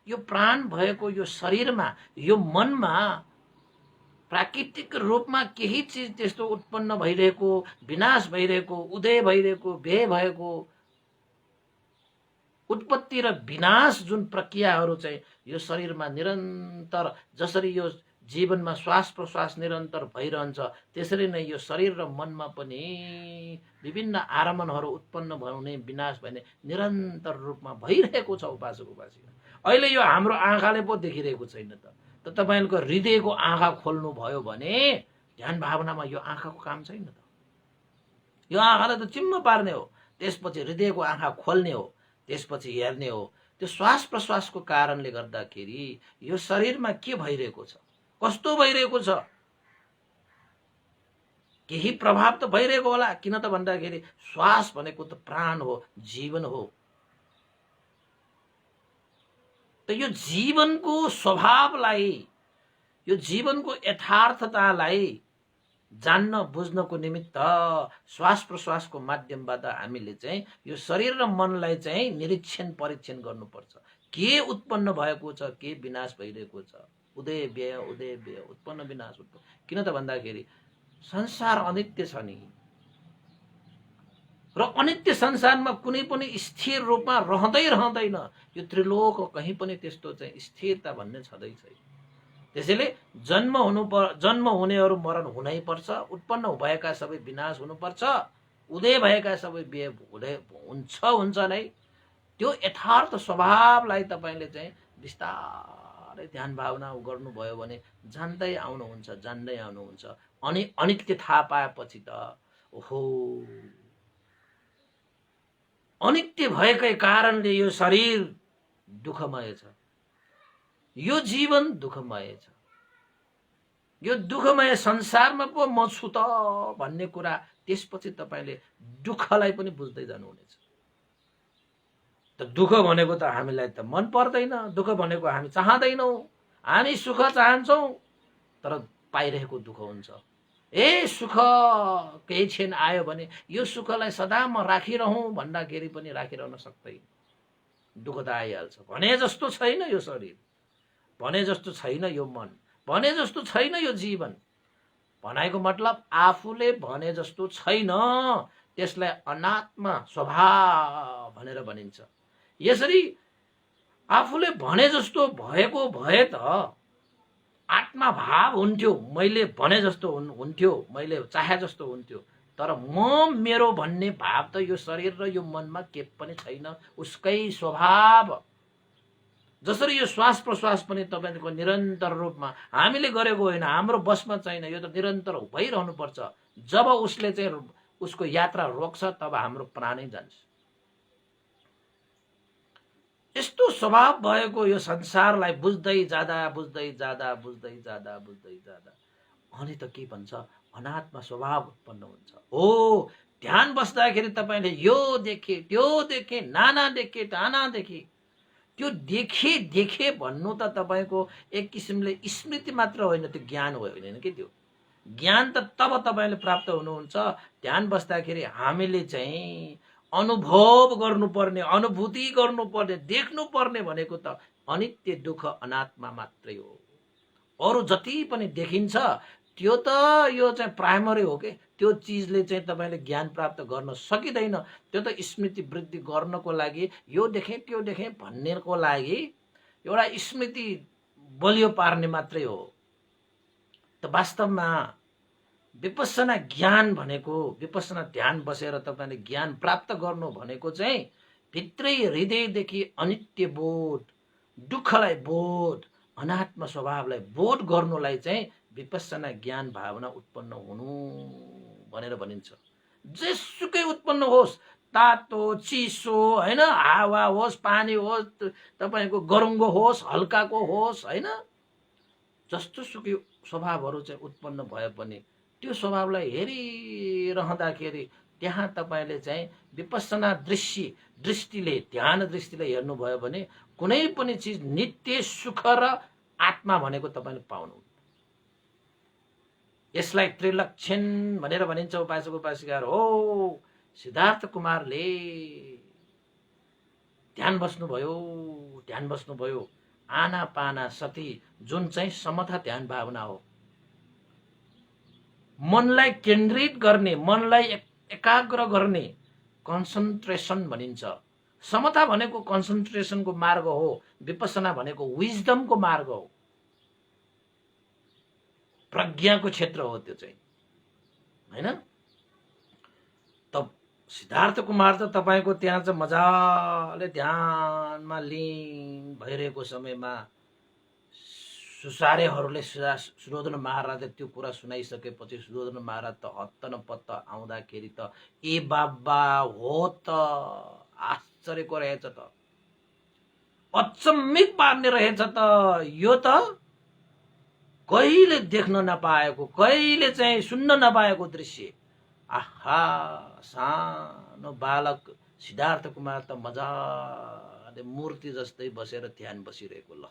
यो प्राण भएको यो शरीरमा, यो मनमा प्राकृतिक रूपमा केही चिज त्यस्तो उत्पन्न भइरहेको, विनाश भइरहेको, उदय भइरहेको, व्यय भएको, उत्पत्ति र विनाश जुन प्रक्रियाहरू चाहिँ यो शरीरमा निरन्तर, जसरी यो जीवनमा श्वास प्रश्वास निरन्तर भइरहन्छ, त्यसरी नै यो शरीर र मनमा पनि विभिन्न आरमणहरू उत्पन्न हुने, विनाश भन्ने निरन्तर रूपमा भइरहेको छ उपासक उपासी। अहिले यो हाम्रो आँखाले पो देखिरहेको छैन त तपाईको हृदयको आँखा खोल्नु भयो भने ध्यान भावनामा यो आँखाको काम छैन त। यो आँखालाई त चिम्म पार्ने हो, त्यसपछि हृदयको आँखा खोल्ने हो, त्यसपछि हेर्ने हो। त्यो श्वास प्रश्वासको कारणले गर्दाखेरि यो शरीरमा के भइरहेको छ, कस्तो भइरहेको छ, केही प्रभाव त भइरहेको होला। किन त भन्दाखेरि श्वास भनेको त प्राण हो, जीवन हो। त यो जीवनको स्वभावलाई, यो जीवनको यथार्थतालाई जान्न बुझ्नको निमित्त श्वास प्रश्वासको माध्यमबाट हामीले चाहिँ यो शरीर र मनलाई चाहिँ निरीक्षण परीक्षण गर्नुपर्छ। के उत्पन्न भएको छ, के विनाश भइरहेको छ, उदय व्यय, उत्पन्न विनाश उत्पन्न। किन त भन्दाखेरि संसार अनित्य छ नि, र अनित्य संसारमा कुनै पनि स्थिर रूपमा रहँदैन। यो त्रिलोक कहीँ पनि त्यस्तो चाहिँ स्थिरता भन्ने छँदै छैन। त्यसैले जन्म हुनेहरू मरण हुनै पर्छ, उत्पन्न भएका सबै विनाश हुनुपर्छ, उदय भएका सबै व्यय हुन्छ नै। त्यो यथार्थ स्वभावलाई तपाईले चाहिँ बिस्तारै ध्यान भावना गर्नुभयो भने जान्दै आउनुहुन्छ। अनि अनित्य थाहा पाएपछि त ओहो, अनित्य भएकै कारणले यो शरीर दुःखमय छ, यो जीवन दुःखमय छ, यो दुःखमय संसारमा पो म छु त भन्ने कुरा त्यसपछि तपाईले दुःखलाई पनि बुझ्दै जानुहुनेछ। त दुःख भनेको त हामीलाई त मन पर्दैन, दुःख भनेको हामी चाहँदैनौँ, हामी सुख चाहन्छौँ तर पाइरहेको दुःख हुन्छ। सुख केही क्षण आयो भने यो सुखलाई सदा म राखिरहँ भन्दाखेरि पनि राखिरहन सक्दैन, दुःख त आइहाल्छ। भने जस्तो छैन यो शरीर, भने जस्तो छैन यो मन, भने जस्तो छैन यो जीवन। भनाइको मतलब आफूले भने जस्तो छैन, त्यसलाई अनात्मा स्वभाव भनेर भनिन्छ। यसरी आफूले भने जस्तो भएको भए त आत्मा भाव हुन्थ्यो, मैले भने जस्तो हुन्थ्यो, मैले चाहे जस्तो हुन्थ्यो। तर म मेरो भन्ने भाव त यो शरीर र यो मनमा के पनि छैन, उसकै स्वभाव। जसरी यो श्वास प्रश्वास पनि तपाईको निरन्तर रूपमा हामीले गरेको होइन, हाम्रो बसमा छैन, यो त निरन्तर भइरहनु पर्छ। जब उसले चाहिँ उसको यात्रा रोक्छ तब हाम्रो प्राणै जान्छ। यस्तो स्वभाव भएको यो संसारलाई बुझ्दै जाँदा अनि त के भन्छ, अनात्मा स्वभाव उत्पन्न हुन्छ। हो, ध्यान बस्दाखेरि तपाईले यो देखे, त्यो देखे, नाना देखे, टाना देखे, त्यो देखे भन्नु त तपाईको एक किसिमले स्मृति मात्र होइन, त्यो ज्ञान होइन कि। त्यो ज्ञान त तब तपाईले प्राप्त हुनुहुन्छ ध्यान बस्दाखेरि हामीले चाहिँ अनुभव गर्नुपर्ने, अनुभूति गर्नुपर्ने, देख्नुपर्ने भनेको त अनित्य दुःख अनात्मा मात्रै हो। अरू जति पनि देखिन्छ त्यो त यो चाहिँ प्राइमरी हो के, त्यो चिजले चाहिँ तपाईँले ज्ञान प्राप्त गर्न सकिँदैन। त्यो त स्मृति वृद्धि गर्नको लागि यो देखेँ त्यो देखेँ भन्नेको लागि एउटा स्मृति बलियो पार्ने मात्रै हो। त वास्तवमा विपස්සना ज्ञान भनेको, विपස්සना ध्यान बसेर तपाईँले ज्ञान प्राप्त गर्नु भनेको चाहिँ भित्रै हृदयदेखि अनित्य बोध, दुःखलाई बोध, अनात्म स्वभावलाई बोध गर्नुलाई चाहिँ विपස්සना ज्ञान भावना उत्पन्न हुनु भनेर भनिन्छ। जेसुकै उत्पन्न होस्, तातो चिसो होइन, हावा होस्, पानी होस्, तपाईँको गरुङ्गो होस्, हल्काको होस् होइन, जस्तो सुकै स्वभावहरू चाहिँ उत्पन्न भए पनि त्यो स्वभावलाई हेरिरहँदाखेरि त्यहाँ तपाईँले चाहिँ विपස්සना दृष्टिले, ध्यान दृष्टिले हेर्नुभयो भने कुनै पनि चिज नित्य सुख र आत्मा भनेको तपाईँले पाउनु। यसलाई त्रिलक्षण भनेर भनिन्छ उपासक उपासिकाहरू हो। सिद्धार्थ कुमारले ध्यान बस्नुभयो आना पाना सती, जुन चाहिँ समता ध्यान भावना हो। मनलाई केन्द्रित गर्ने, मनलाई एकाग्र गर्ने कन्सन्ट्रेसन भनिन्छ। समता भनेको कन्सन्ट्रेसनको मार्ग हो, विपස්සना भनेको विजडमको मार्ग हो, प्रज्ञाको क्षेत्र हो त्यो चाहिँ होइन। त सिद्धार्थ कुमार त तपाईँको त्यहाँ चाहिँ मजाले ध्यानमा लिन भइरहेको समयमा सुसारेहरूले सुयोधन महाराजले त्यो कुरा सुनाइसकेपछि सुयोधन महाराज त हत्त न पत्त आउँदाखेरि त ए बाबा हो त आश्चर्यको रहेछ त, अचम्मित पार्ने रहेछ त, यो त कहिले देख्न नपाएको, कहिले चाहिँ सुन्न नपाएको दृश्य। आहा, सानो बालक सिद्धार्थ कुमार त मजाले मूर्ति जस्तै बसेर ध्यान बसिरहेको। ल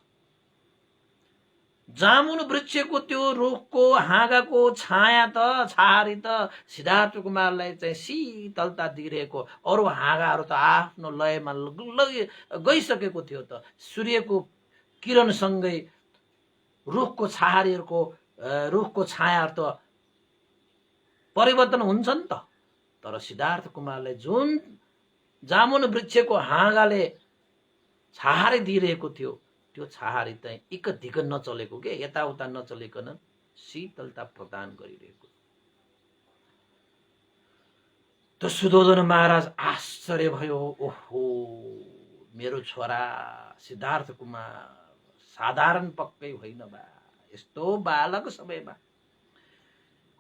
जामुन वृक्षको त्यो रुखको हाँगाको छाया त, छाहारी त सिद्धार्थ कुमारलाई चाहिँ शीतलता दिइरहेको। अरू हाँगाहरू त आफ्नो लयमा गइसकेको थियो त, सूर्यको किरणसँगै रुखको छाहारीहरूको, रुखको छायाहरू त परिवर्तन हुन्छ नि त। तर सिद्धार्थ कुमारलाई जुन जामुन वृक्षको हाँगाले छाहारी दिइरहेको थियो, त्यो छाहारी चाहिँ इकधिक नचलेको के, यताउता नचलेकन शीतलता प्रदान गरिरहेको। त सुयोधन महाराज आश्चर्य भयो, ओहो मेरो छोरा सिद्धार्थ कुमार साधारण पक्कै होइन बा, यस्तो बालक समयमा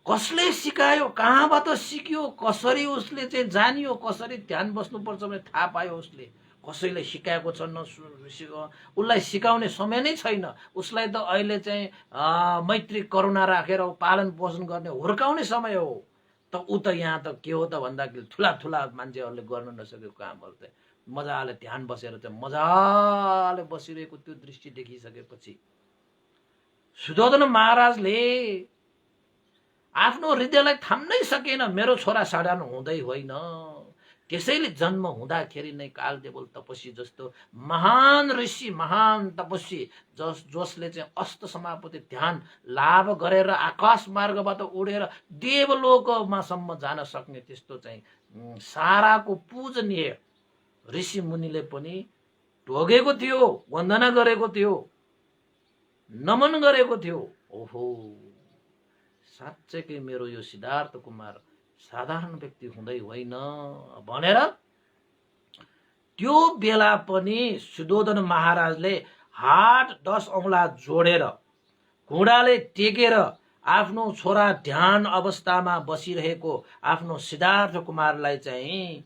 कसले सिकायो, कहाँबाट सिक्यो, कसरी उसले चाहिँ जानियो, कसरी ध्यान बस्नुपर्छ भने थाहा पायो, उसले कसैले सिकाएको छ उसलाई सिकाउने समय नै छैन। उसलाई त अहिले चाहिँ मैत्री करुणा राखेर पालन पोषण गर्ने हुर्काउने समय हो। त ऊ त यहाँ त के हो त भन्दाखेरि ठुला ठुला मान्छेहरूले गर्न नसकेको कामहरू चाहिँ मजाले ध्यान बसेर चाहिँ मजाले बसिरहेको त्यो दृष्टि देखिसकेपछि सुयोधन महाराजले आफ्नो हृदयलाई थाम्नै सकेन, मेरो छोरा साधारण हुँदै होइन। त्यसैले जन्म हुँदाखेरि नै कालदेवल तपस्वी जस्तो महान ऋषि, महान तपस्वी जसले चाहिँ अष्ट समापति ध्यान लाभ गरेर आकाश मार्गबाट उडेर देवलोकमा सम्म जान सक्ने त्यस्तो चाहिँ साराको पूजनीय ऋषि मुनिले पनि ढोगेको थियो, वन्दना गरेको थियो, नमन गरेको थियो। ओहो, साँच्चै मेरो यो सिद्धार्थ कुमार साधारण व्यक्ति हुँदै होइन भनेर त्यो बेला पनि सुयोधन महाराजले हात 10 औँला जोडेर घुँडाले टेकेर आफ्नो छोरा ध्यान अवस्थामा बसिरहेको आफ्नो सिद्धार्थ कुमारलाई चाहिँ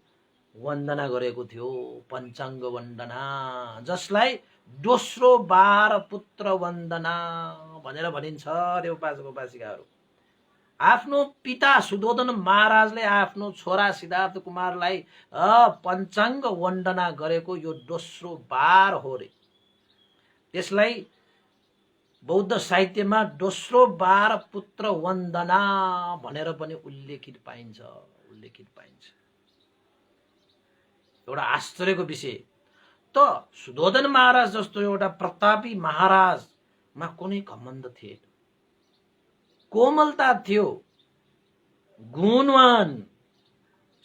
वन्दना गरेको थियो, पञ्चाङ्ग वन्दना, जसलाई दोस्रो 12 पुत्र वन्दना भनेर भनिन्छ रे उपासक उपासिकाहरू। आफ्नो पिता सुयोधन महाराजले आफ्नो छोरा सिद्धार्थ कुमारलाई पञ्चाङ्ग वन्दना गरेको यो दोस्रो 12 हो रे। त्यसलाई बौद्ध साहित्यमा दोस्रो 12 पुत्र वन्दना भनेर पनि उल्लेखित पाइन्छ। एउटा आश्चर्यको विषय त सुयोधन महाराज जस्तो एउटा प्रतापी महाराजमा कुनै घमण्ड थिएन, कोमलता थियो, गुणवान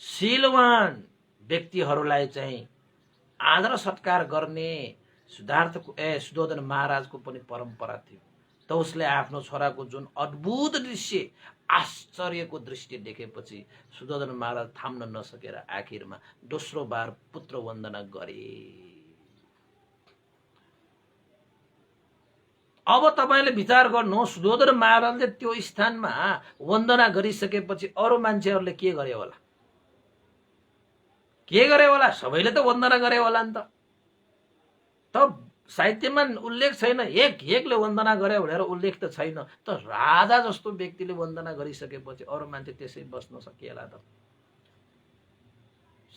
शीलवान व्यक्तिहरूलाई चाहिँ आदर सत्कार गर्ने सुधोधन महाराजको पनि परम्परा थियो। त उसले आफ्नो छोराको जुन अद्भुत दृश्य, आश्चर्यको दृष्टि देखेपछि सुधोधन महाराज थाम्न नसकेर आखिरमा दोस्रो बार पुत्र वन्दना गरे। अब तपाईले विचार गर्नु, सुधोधन महाराजले त्यो स्थानमा वन्दना गरिसकेपछि अरू मान्छेहरूले के गरे होला? के गरे होला? सबैले त वन्दना गरे होला नि त साहित्यमा उल्लेख छैन, एकले वन्दना गरे भनेर उल्लेख त छैन। त राजा जस्तो व्यक्तिले वन्दना गरिसकेपछि अरू मान्छे त्यसै बस्न सकिएला त?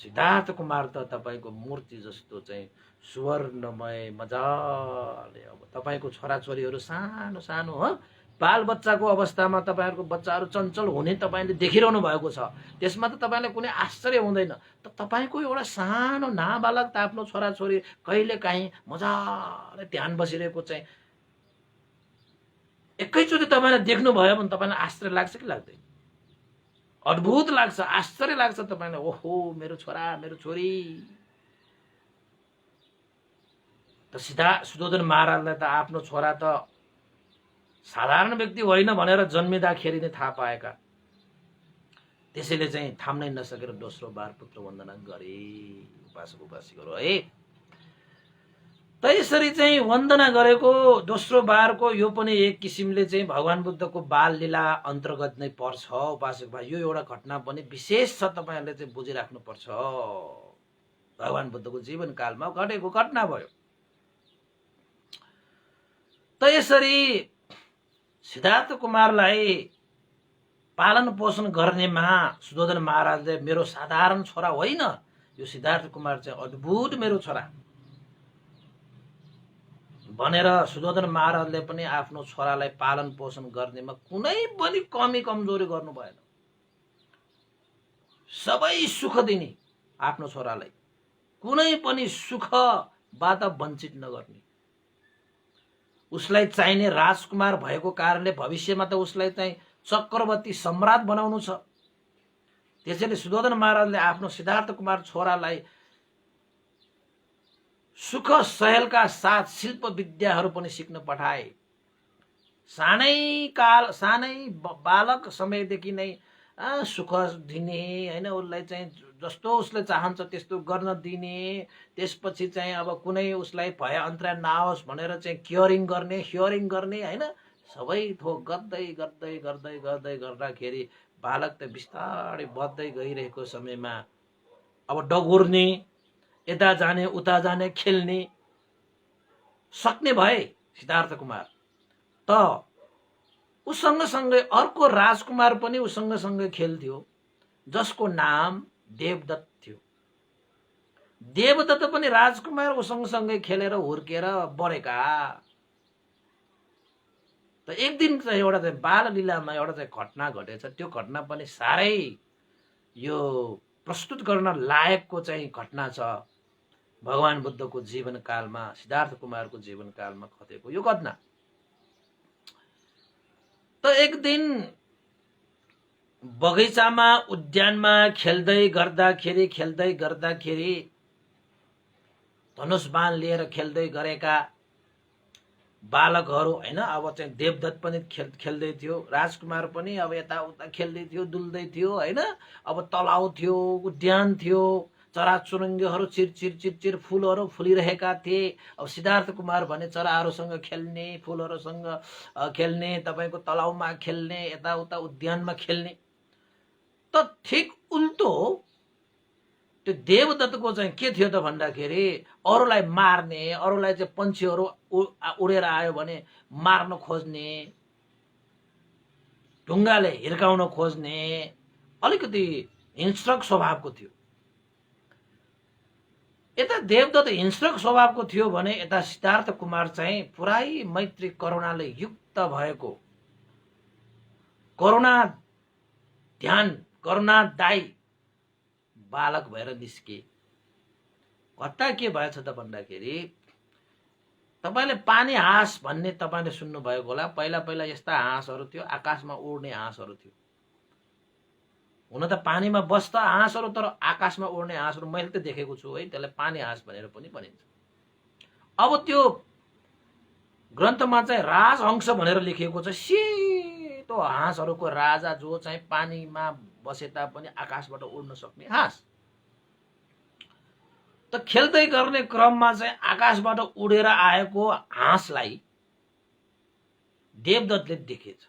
सिद्धार्थ कुमार त तपाईको मूर्ति जस्तो चाहिँ सुवर्णमय, मजाले। अब तपाईको छोराछोरीहरू सानो सानो हो, बाल बच्चाको अवस्थामा तपाईहरुको बच्चाहरू चञ्चल हुने तपाईले देखिरहनु भएको छ। त्यसमा त तपाईलाई कुनै आश्चर्य हुँदैन। त तपाईको एउटा सानो नाबालक त आफ्नो छोराछोरी कहिले काहीँ मजाले ध्यान बसिरहेको चाहिँ एकैचोटि तपाईले देख्नु भयो भने तपाईलाई आश्चर्य लाग्छ कि लाग्दैन? अद्भुत लाग्छ, आश्चर्य लाग्छ तपाईलाई। ओहो, मेरो छोरा, मेरो छोरी। त सुधोधन महाराजलाई त आफ्नो छोरा त साधारण व्यक्ति होइन भनेर जन्मिँदाखेरि नै थाहा पाएका। त्यसैले चाहिँ थाम्नै नसकेर दोस्रो बार पुत्र वन्दना गरे उपासक उपासिकाहरू है। त यसरी चाहिँ वन्दना गरेको दोस्रो बारको यो पनि एक किसिमले चाहिँ भगवान बुद्धको बाल लीला अन्तर्गत नै पर्छ उपासक भाइ। यो एउटा घटना पनि विशेष छ, तपाईहरुले चाहिँ बुझिराख्नु पर्छ। भगवान बुद्धको जीवन कालमा घटेको घटना भयो। त यसरी सिद्धार्थ कुमारलाई पालन पोषण गर्नेमा सुधोधन महाराजले मेरो साधारण छोरा होइन, यो सिद्धार्थ कुमार चाहिँ अद्भुत मेरो छोरा भनेर सुधोधन महाराजले पनि आफ्नो छोरालाई पालन पोषण गर्नेमा कुनै पनि कमी कमजोरी गर्नु भएन। सबै सुख दिने आफ्नो छोरालाई, कुनै पनि सुखबाट वञ्चित नगर्ने। उसलाई चाहिने राजकुमार भएको कारणले भविष्यमा त उसलाई चाहिँ चक्रवर्ती सम्राट बनाउनु छ। त्यसैले सुधोधन महाराजले आफ्नो सिद्धार्थ कुमार छोरालाई सुख सहेलका साथ शिल्प विद्याहरू पनि सिक्न पठाए। सानै बालक समयदेखि नै सुख दिने हैन, उसलाई चाहिँ जस्तो उसले चाहन्छ त्यस्तो गर्न दिने। त्यसपछि चाहिँ अब कुनै उसलाई भय अन्तरा नआओस् भनेर चाहिँ हियरिङ गर्ने हैन। सबै थोक गर्दै गर्दै गर्दै गर्दै गर्दाखेरि बालक त बिस्तारै बढ्दै गइरहेको समयमा अब डगुर्ने, यता जाने उता जाने, खेल्ने सक्ने भए सिद्धार्थ कुमार। त उसँग सँगै अर्को राजकुमार पनि उसँग सँगै खेल्थ्यो, जसको नाम देवदत्त थियो। देवदत्त पनि राजकुमार उसँग सँगै खेलेर हुर्केर बढेका। त एक दिन चाहिँ एउटा चाहिँ बाल लीलामा एउटा चाहिँ घटना घटेछ। त्यो घटना पनि साह्रै यो प्रस्तुत गर्न लायकको चाहिँ घटना छ। भगवान बुद्धको जीवन कालमा, सिद्धार्थ कुमारको जीवन कालमा घटेको यो घटना। त एक दिन बगैँचामा उद्यानमा खेल्दै गर्दाखेरि धनुष बाण लिएर खेल्दै गरेका बालकहरू हैन, अब चाहिँ देवदत्त पनि खेल्दै थियो, राजकुमार पनि अब यताउता खेल्दै थियो, डुल्दै थियो हैन। अब तलाउ थियो, उद्यान थियो, चराचुरुङ्गीहरू चिर फुलहरू फुलिरहेका थिए। अब सिद्धार्थ कुमार भने चराहरूसँग खेल्ने, फुलहरूसँग खेल्ने, तपाईको तलाउमा खेल्ने, यताउता उद्यानमा खेल्ने। त ठीक उल्टो त्यो देवदत्तको चाहिँ के थियो त भन्दाखेरि अरूलाई मार्ने, अरूलाई चाहिँ पन्छीहरू उडेर आयो भने मार्न खोज्ने, ढुङ्गाले हिर्काउन खोज्ने अलिकति हिंस्रक स्वभावको थियो। यता देवदत्त हिंस्रक स्वभावको थियो भने यता सिद्धार्थ कुमार चाहिँ पुरै मैत्री करुणाले युक्त भएको, करुणादायी बालक भएर निस्के। घटना के भएछ त भन्दाखेरि तपाईले पानी हाँस भन्ने तपाईले सुन्नु भएको होला। पहिला पहिला यस्ता हाँसहरू थियो, आकाशमा उड्ने हाँसहरू थियो। हुन त पानीमा बस्दा हाँसहरू, तर आकाशमा उड्ने हाँसहरू मैले त देखेको छु है। त्यसलाई पानी हाँस भनेर पनि भनिन्छ। अब त्यो ग्रन्थमा चाहिँ राजहंस भनेर लेखिएको छ। सेतो हाँसहरूको राजा जो चाहिँ पानीमा बसे तापनि आकाशबाट उड्न सक्ने हाँस। त खेल्दै गर्ने क्रममा चाहिँ आकाशबाट उडेर आएको हाँसलाई देवदत्तले देखेछ।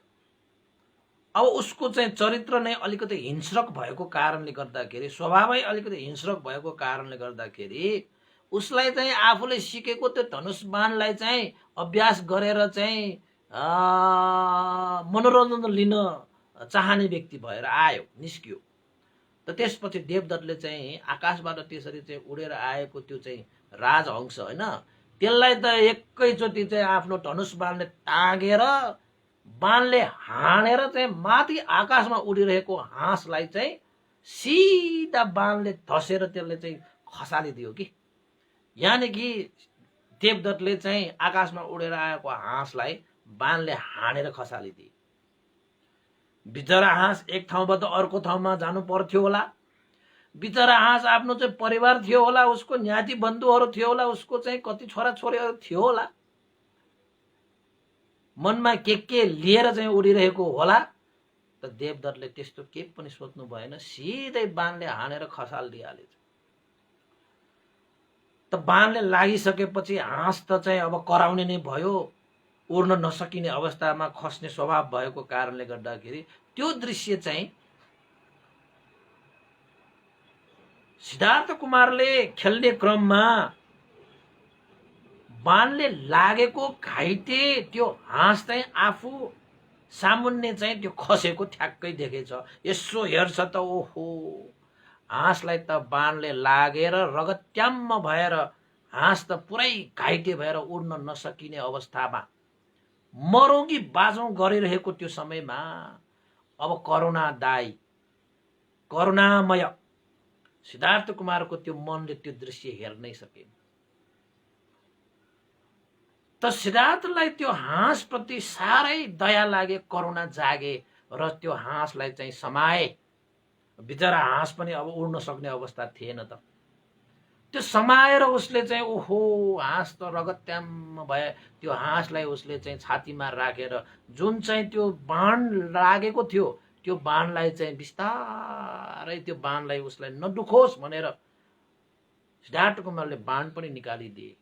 अब उसको चाहिँ चरित्र नै अलिकति हिंस्रक भएको कारणले गर्दाखेरि, स्वभावै अलिकति हिंस्रक भएको कारणले गर्दाखेरि उसलाई चाहिँ आफूले सिकेको त्यो धनुष बाणलाई चाहिँ अभ्यास गरेर चाहिँ मनोरञ्जन लिन चाहने व्यक्ति भएर आयो, निस्कियो। त त्यसपछि देवदत्तले चाहिँ आकाशबाट त्यसरी चाहिँ उडेर आएको त्यो चाहिँ राजहंस होइन, त्यसलाई त एकैचोटि चाहिँ आफ्नो धनुष बाणले तागेर बाणले हानेर चाहिँ माथि आकाशमा उडिरहेको हाँसलाई चाहिँ सिधा बाणले धसेर त्यसले चाहिँ खसालिदियो कि। यानि कि देवदत्तले चाहिँ आकाशमा उडेर आएको हाँसलाई बाणले हानेर खसालिदिए। बिचरा हाँस एक ठाउँबाट अर्को ठाउँमा जानु पर्थ्यो होला। बिचरा हाँस आफ्नो चाहिँ परिवार थियो होला, उसको न्याती बन्धुहरू थियो होला, उसको चाहिँ कति छोरा छोरीहरू थियो होला, मनमा के लिएर चाहिँ उडिरहेको होला। त देवदत्तले त्यस्तो केही पनि सोच्नु भएन, सिधै बाणले हानेर खसालिदिहालेछ। त बाणले लागिसकेपछि हाँस त चाहिँ अब कराउने नै भयो। उड्न नसकिने अवस्थामा खस्ने स्वभाव भएको कारणले गर्दाखेरि त्यो दृश्य चाहिँ सिद्धार्थ कुमारले खेल्ने क्रममा बाणले लागेको घाइते त्यो हाँस चाहिँ आफू सामुन्ने चाहिँ त्यो खसेको ठ्याक्कै देखेछ। यसो हेर्छ त ओहो, हाँसलाई त बाणले लागेर रगत्याम्म भएर हाँस त पुरै घाइते भएर उड्न नसकिने अवस्थामा मरौँ कि बाँचौँ गरिरहेको त्यो समयमा अब करुणा दाई, करुणामय सिद्धार्थ कुमारको त्यो मनले त्यो दृश्य हेर्नै सकेन। त सिद्धार्थलाई त्यो हाँसप्रति साह्रै दया लागे, करुणा जागे र त्यो हाँसलाई चाहिँ समाए। बिचरा हाँस पनि अब उड्न सक्ने अवस्था थिएन। त त्यो समाएर उसले चाहिँ ओहो, हाँस त रगत्याम्म भए त्यो हाँसलाई उसले चाहिँ छातीमा राखेर जुन चाहिँ त्यो बाण लागेको थियो त्यो बाणलाई चाहिँ बिस्तारै त्यो बाणलाई उसलाई नदुखोस् भनेर सिद्धार्थ कुमारले बाण पनि निकालिदिए।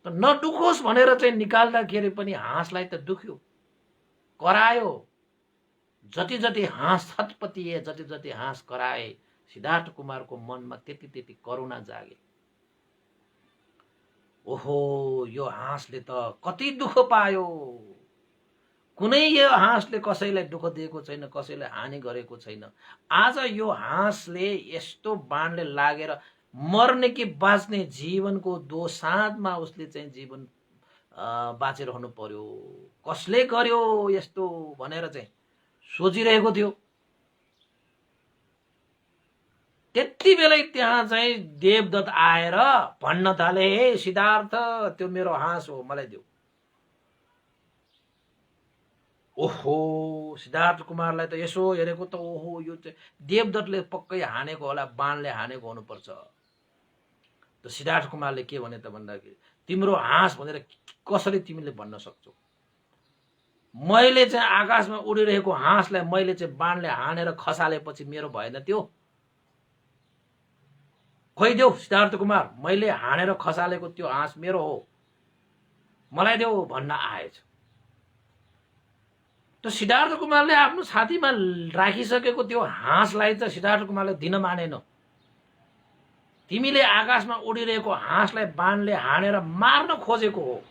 त नदुखोस् भनेर चाहिँ निकाल्दाखेरि पनि हाँसलाई त दुख्यो, करायो। जति जति हाँस छटपटिए, जति जति हाँस कराए, सिद्धार्थ कुमारको मनमा त्यति त्यति करुणा जागे। ओहो, यो हाँसले त कति दुःख पायो। कुनै यो हाँसले कसैलाई दुःख दिएको छैन, कसैलाई हानि गरेको छैन। आज यो हाँसले यस्तो बाणले लागेर मर्ने कि बाँच्ने जीवनको दोसाँधमा उसले चाहिँ जीवन बाँचिरहनु पर्यो। कसले गर्यो यस्तो भनेर चाहिँ सोचिरहेको थियो। त्यति बेलै त्यहाँ चाहिँ देवदत्त आएर भन्न थाले, हे सिद्धार्थ, त्यो मेरो हाँस हो, मलाई देऊ। ओहो, सिद्धार्थ कुमारलाई त यसो हेरेको त ओहो, यो चाहिँ देवदत्तले पक्कै हानेको होला, बाणले हानेको हुनुपर्छ। त सिद्धार्थ कुमारले के भने त भन्दाखेरि, तिम्रो हाँस भनेर कसरी तिमीले भन्न सक्छौ? मैले चाहिँ आकाशमा उडिरहेको हाँसलाई मैले चाहिँ बाणले हानेर खसालेपछि मेरो भएन त्यो? खोइ देऊ सिद्धार्थ कुमार, मैले हानेर खसालेको त्यो हाँस मेरो हो, मलाई देऊ भन्न आएछ। त सिद्धार्थ कुमारले आफ्नो छातीमा राखिसकेको त्यो हाँसलाई त सिद्धार्थ कुमारले दिन मानेन। तिमीले आकाशमा उडिरहेको हाँसलाई बाणले हानेर मार्न खोजेको हो,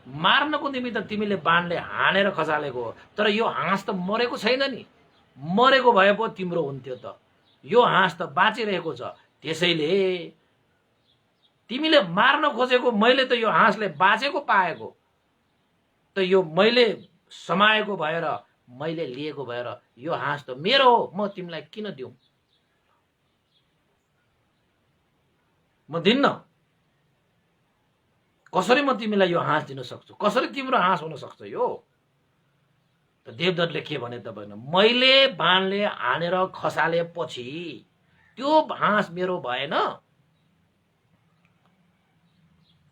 मार्नको निमित्त तिमीले बाणले हानेर खसालेको हो। तर यो हाँस त मरेको छैन नि, मरेको भए पो तिम्रो हुन्थ्यो त। यो हाँस त बाँचिरहेको छ, त्यसैले तिमीले मार्न खोजेको, मैले त यो हाँसले बाँचेको पाएको, त यो मैले समाएको भएर, मैले लिएको भएर यो हाँस त मेरो हो, म तिमीलाई किन दिउँ? म दिन्न। कसरी म तिमीलाई यो हाँस दिन सक्छु? कसरी तिम्रो हाँस हुन सक्छ यो? त देवदत्तले के भने त भएन, मैले बाणले हानेर खसालेपछि त्यो हाँस मेरो भएन।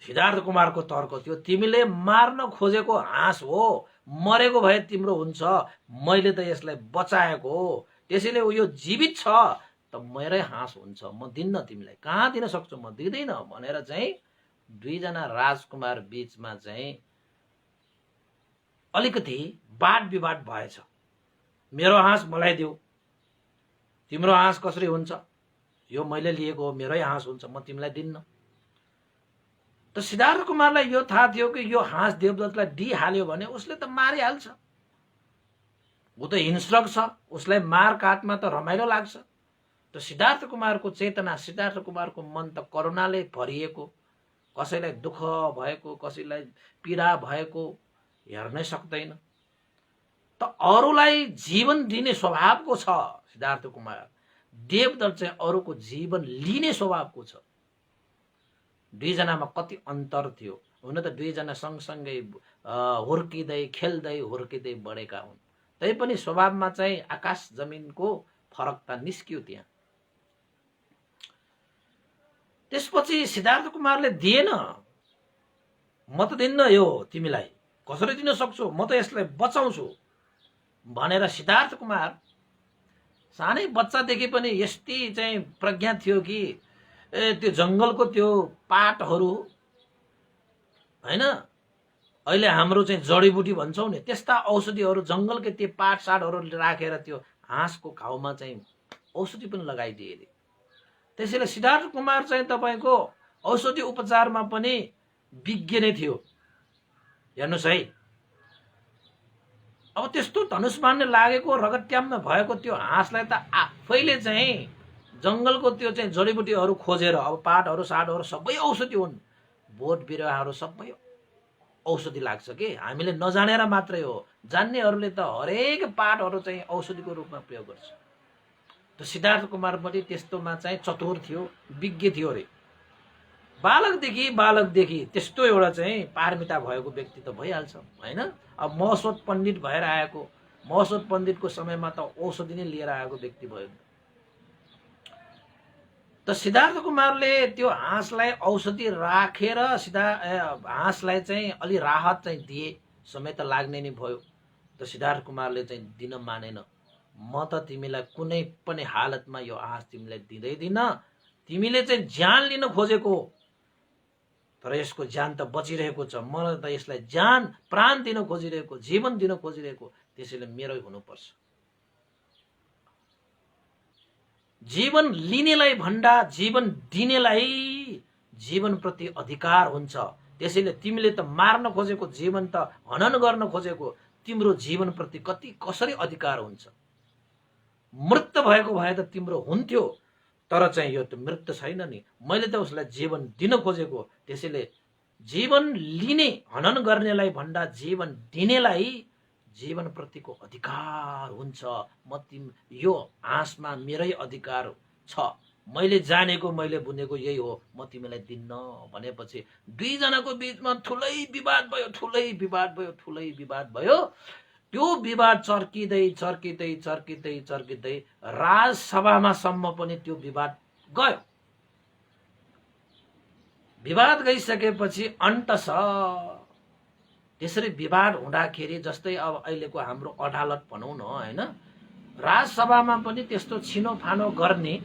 सिद्धार्थ कुमारको तर्क थियो, तिमीले मार्न खोजेको हाँस हो, मरेको भए तिम्रो हुन्छ, मैले त यसलाई बचाएको हो, त्यसैले यो जीवित छ त मेरै हाँस हुन्छ, म दिन्न तिमीलाई। कहाँ दिन सक्छु? म दिँदैन भनेर चाहिँ दुईजना राजकुमार बीचमा चाहिँ अलिकति वाद विवाद भएछ। मेरो हाँस मलाई देऊ, तिम्रो हाँस कसरी हुन्छ? यो मैले लिएको हो, मेरै हाँस हुन्छ, म तिमीलाई दिन्न। त सिद्धार्थ कुमारलाई यो थाहा थियो कि यो हाँस देवदत्तलाई दिइहाल्यो भने उसले त मारिहाल्छ, ऊ त हिंस्रक छ, उसलाई मार काटमा त रमाइलो लाग्छ। त सिद्धार्थ कुमारको चेतना, सिद्धार्थ कुमारको मन त करुणाले भरिएको, कसैलाई दुःख भएको, कसैलाई पीडा भएको हेर्नै सक्दैन। त अरूलाई जीवन दिने स्वभावको छ सिद्धार्थ कुमार, देवदत्त चाहिँ अरूको जीवन लिने स्वभावको छ। दुईजनामा कति अन्तर थियो। हुन त दुईजना सँगसँगै हुर्किँदै खेल्दै हुर्किँदै बढेका हुन्, तैपनि स्वभावमा चाहिँ आकाश जमिनको फरक त निस्कियो त्यहाँ। त्यसपछि सिद्धार्थ कुमारले दिएन, म त दिन्न यो तिमीलाई, कसरी दिन सक्छु, म त यसलाई बचाउँछु भनेर सिद्धार्थ कुमार सानै बच्चादेखि पनि यस्तै चाहिँ प्रज्ञा थियो कि त्यो जङ्गलको त्यो पातहरू हैन, अहिले हाम्रो चाहिँ जडीबुटी भन्छौँ नि, त्यस्ता औषधिहरू जङ्गलकै त्यो पात साटहरू राखेर त्यो हाँसको घाउमा चाहिँ औषधि पनि लगाइदिए। त्यसैले सिद्धार्थ कुमार चाहिँ तपाईँको औषधि उपचारमा पनि विज्ञ नै थियो। हेर्नुहोस् है, अब त्यस्तो धनुष मान्ने लागेको रगत्याम्न भएको त्यो हाँसलाई त आफैले चाहिँ जङ्गलको त्यो चाहिँ जडीबुटीहरू खोजेर, अब पातहरू साटहरू सबै औषधि हुन्, बोट बिरुवाहरू सबै औषधि लाग्छ कि हामीले नजानेर मात्रै हो, जान्नेहरूले त हरेक पातहरू चाहिँ औषधिको रूपमा प्रयोग गर्छ। त सिद्धार्थ कुमार पनि त्यस्तोमा चाहिँ चतुर थियो, विज्ञ थियो अरे। बालकदेखि त्यस्तो एउटा चाहिँ पारमिता भएको व्यक्ति त भइहाल्छ हैन। अब महसोत पण्डित भएर आएको, महसोत पण्डितको समयमा त औषधि नै लिएर आएको व्यक्ति भयो। त सिद्धार्थ कुमारले त्यो हाँसलाई औषधि राखेर हाँसलाई चाहिँ अलि राहत चाहिँ दिए, समय त लाग्ने नै भयो। त सिद्धार्थ कुमारले चाहिँ दिन मानेन, म त तिमीलाई कुनै पनि हालतमा यो हाँस तिमीलाई दिँदैन, तिमीले चाहिँ ज्यान लिन खोजेको तर यसको ज्यान त बचिरहेको छ, मलाई त यसलाई ज्यान प्राण दिन खोजिरहेको, जीवन दिन खोजिरहेको, त्यसैले मेरै हुनुपर्छ। जीवन लिनेलाई भन्दा जीवन दिनेलाई जीवन प्रति अधिकार हुन्छ। त्यसैले तिमीले त मार्न खोजेको, जीवन त हनन गर्न खोजेको, तिम्रो जीवन प्रति कसरी अधिकार हुन्छ? मृत भएको भए त तिम्रो हुन्थ्यो, तर चाहिँ यो त मृत छैन नि, मैले त उसलाई जीवन दिन खोजेको। त्यसैले जीवन लिने, हनन गर्नेलाई भन्दा जीवन दिनेलाई जीवन प्रतिको अधिकार हुन्छ। यो हाँसमा मेरै अधिकार छ, मैले जानेको मैले बुझेको यही हो, म तिमीलाई दिन्न भनेपछि दुईजनाको बीचमा ठुलै विवाद भयो। त्यो विवाद चर्किँदै राजसभामा पनि त्यो विवाद गयो। विवाद गइसकेपछि अन्तस त्यसरी विवाद हुँदाखेरि, जस्तै अब अहिलेको हाम्रो अदालत भनौँ न हैन, राजसभामा पनि त्यस्तो छिनोफानो गर्ने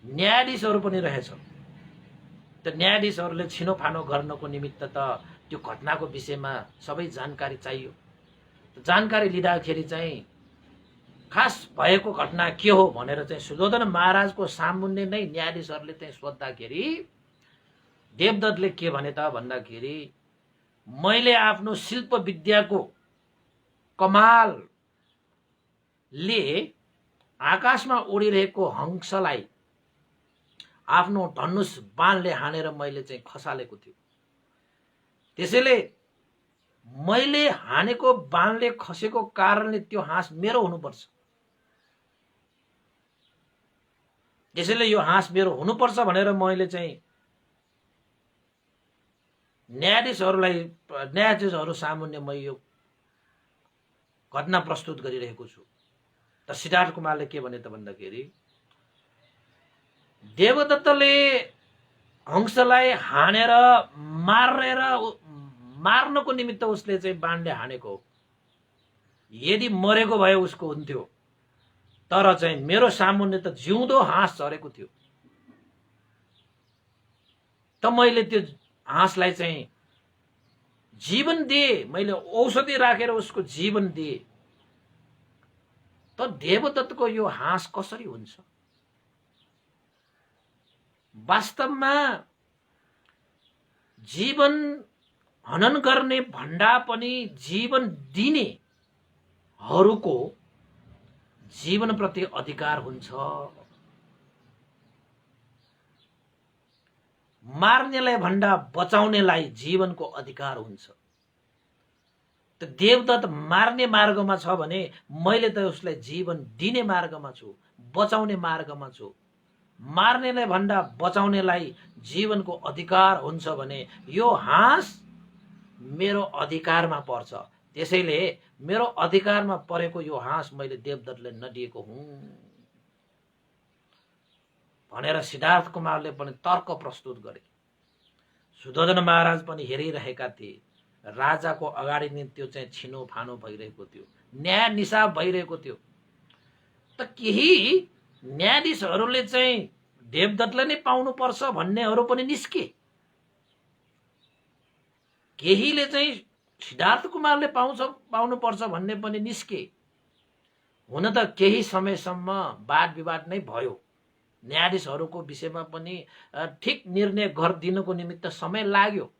न्यायाधीशहरू पनि रहेछ। त न्यायाधीशहरूले छिनोफानो गर्नको निमित्त त त्यो घटनाको विषयमा सबै जानकारी चाहियो। जानकारी लिँदाखेरि चाहिँ खास भएको घटना के हो भनेर चाहिँ सुयोधन महाराजको सामुन्ने नै न्यायाधीशहरूले चाहिँ सोद्धाखेरि देवदत्तले के भने त भन्दाखेरि, मैले आफ्नो शिल्प विद्याको कमालले आकाशमा उडिरहेको हंसलाई आफ्नो धनुष बाणले हानेर मैले चाहिँ खसालेको थियो, त्यसैले मैले हानेको बाणले खसेको कारणले त्यो हाँस मेरो हुनुपर्छ। त्यसैले यो हाँस मेरो हुनुपर्छ भनेर मैले चाहिँ न्यायाधीशहरू सामुन्ने म यो घटना प्रस्तुत गरिरहेको छु। त सिद्धार्थ कुमारले के भने त भन्दाखेरि देवदत्तले हंसलाई हानेर मार्नको निमित्त उसले चाहिँ बाणले हानेको हो। यदि मरेको भए उसको हुन्थ्यो, तर चाहिँ मेरो सामुन्ने त जिउँदो हाँस झरेको थियो। त मैले त्यो हाँसलाई चाहिँ जीवन दिए, मैले औषधि राखेर उसको जीवन दिए। त देवदत्तको यो हाँस कसरी हुन्छ? वास्तवमा जीवन हनन गर्ने भन्दा पनि जीवन दिनेहरूको जीवनप्रति अधिकार हुन्छ। मार्नेलाई भन्दा बचाउनेलाई जीवनको अधिकार हुन्छ। त देवदत्त मार्ने मार्गमा छ भने मैले त उसलाई जीवन दिने मार्गमा छु, बचाउने मार्गमा छु। मार्नेलाई भन्दा बचाउनेलाई जीवनको अधिकार हुन्छ भने यो हाँस मेरो अधिकारमा पर्छ। त्यसैले मेरो अधिकारमा परेको यो हाँस मैले देवदत्तले नदिएको हुँ भनेर सिद्धार्थ कुमारले पनि तर्क प्रस्तुत गरे। सुधोधन महाराज पनि हेरिरहेका थिए। राजाको अगाडि नै त्यो चाहिँ छिनोफानो भइरहेको थियो, न्याय निसाब भइरहेको थियो। त केही न्यायाधीशहरूले चाहिँ देवदत्तले नै पाउनुपर्छ भन्नेहरू पनि निस्के, केहीले चाहिँ सिद्धार्थ कुमारले पाउनुपर्छ भन्ने पनि निस्के। हुन त केही समयसम्म वाद विवाद नै भयो। न्यायाधीशहरूको विषयमा पनि ठिक निर्णय गरिदिनको निमित्त समय लाग्यो।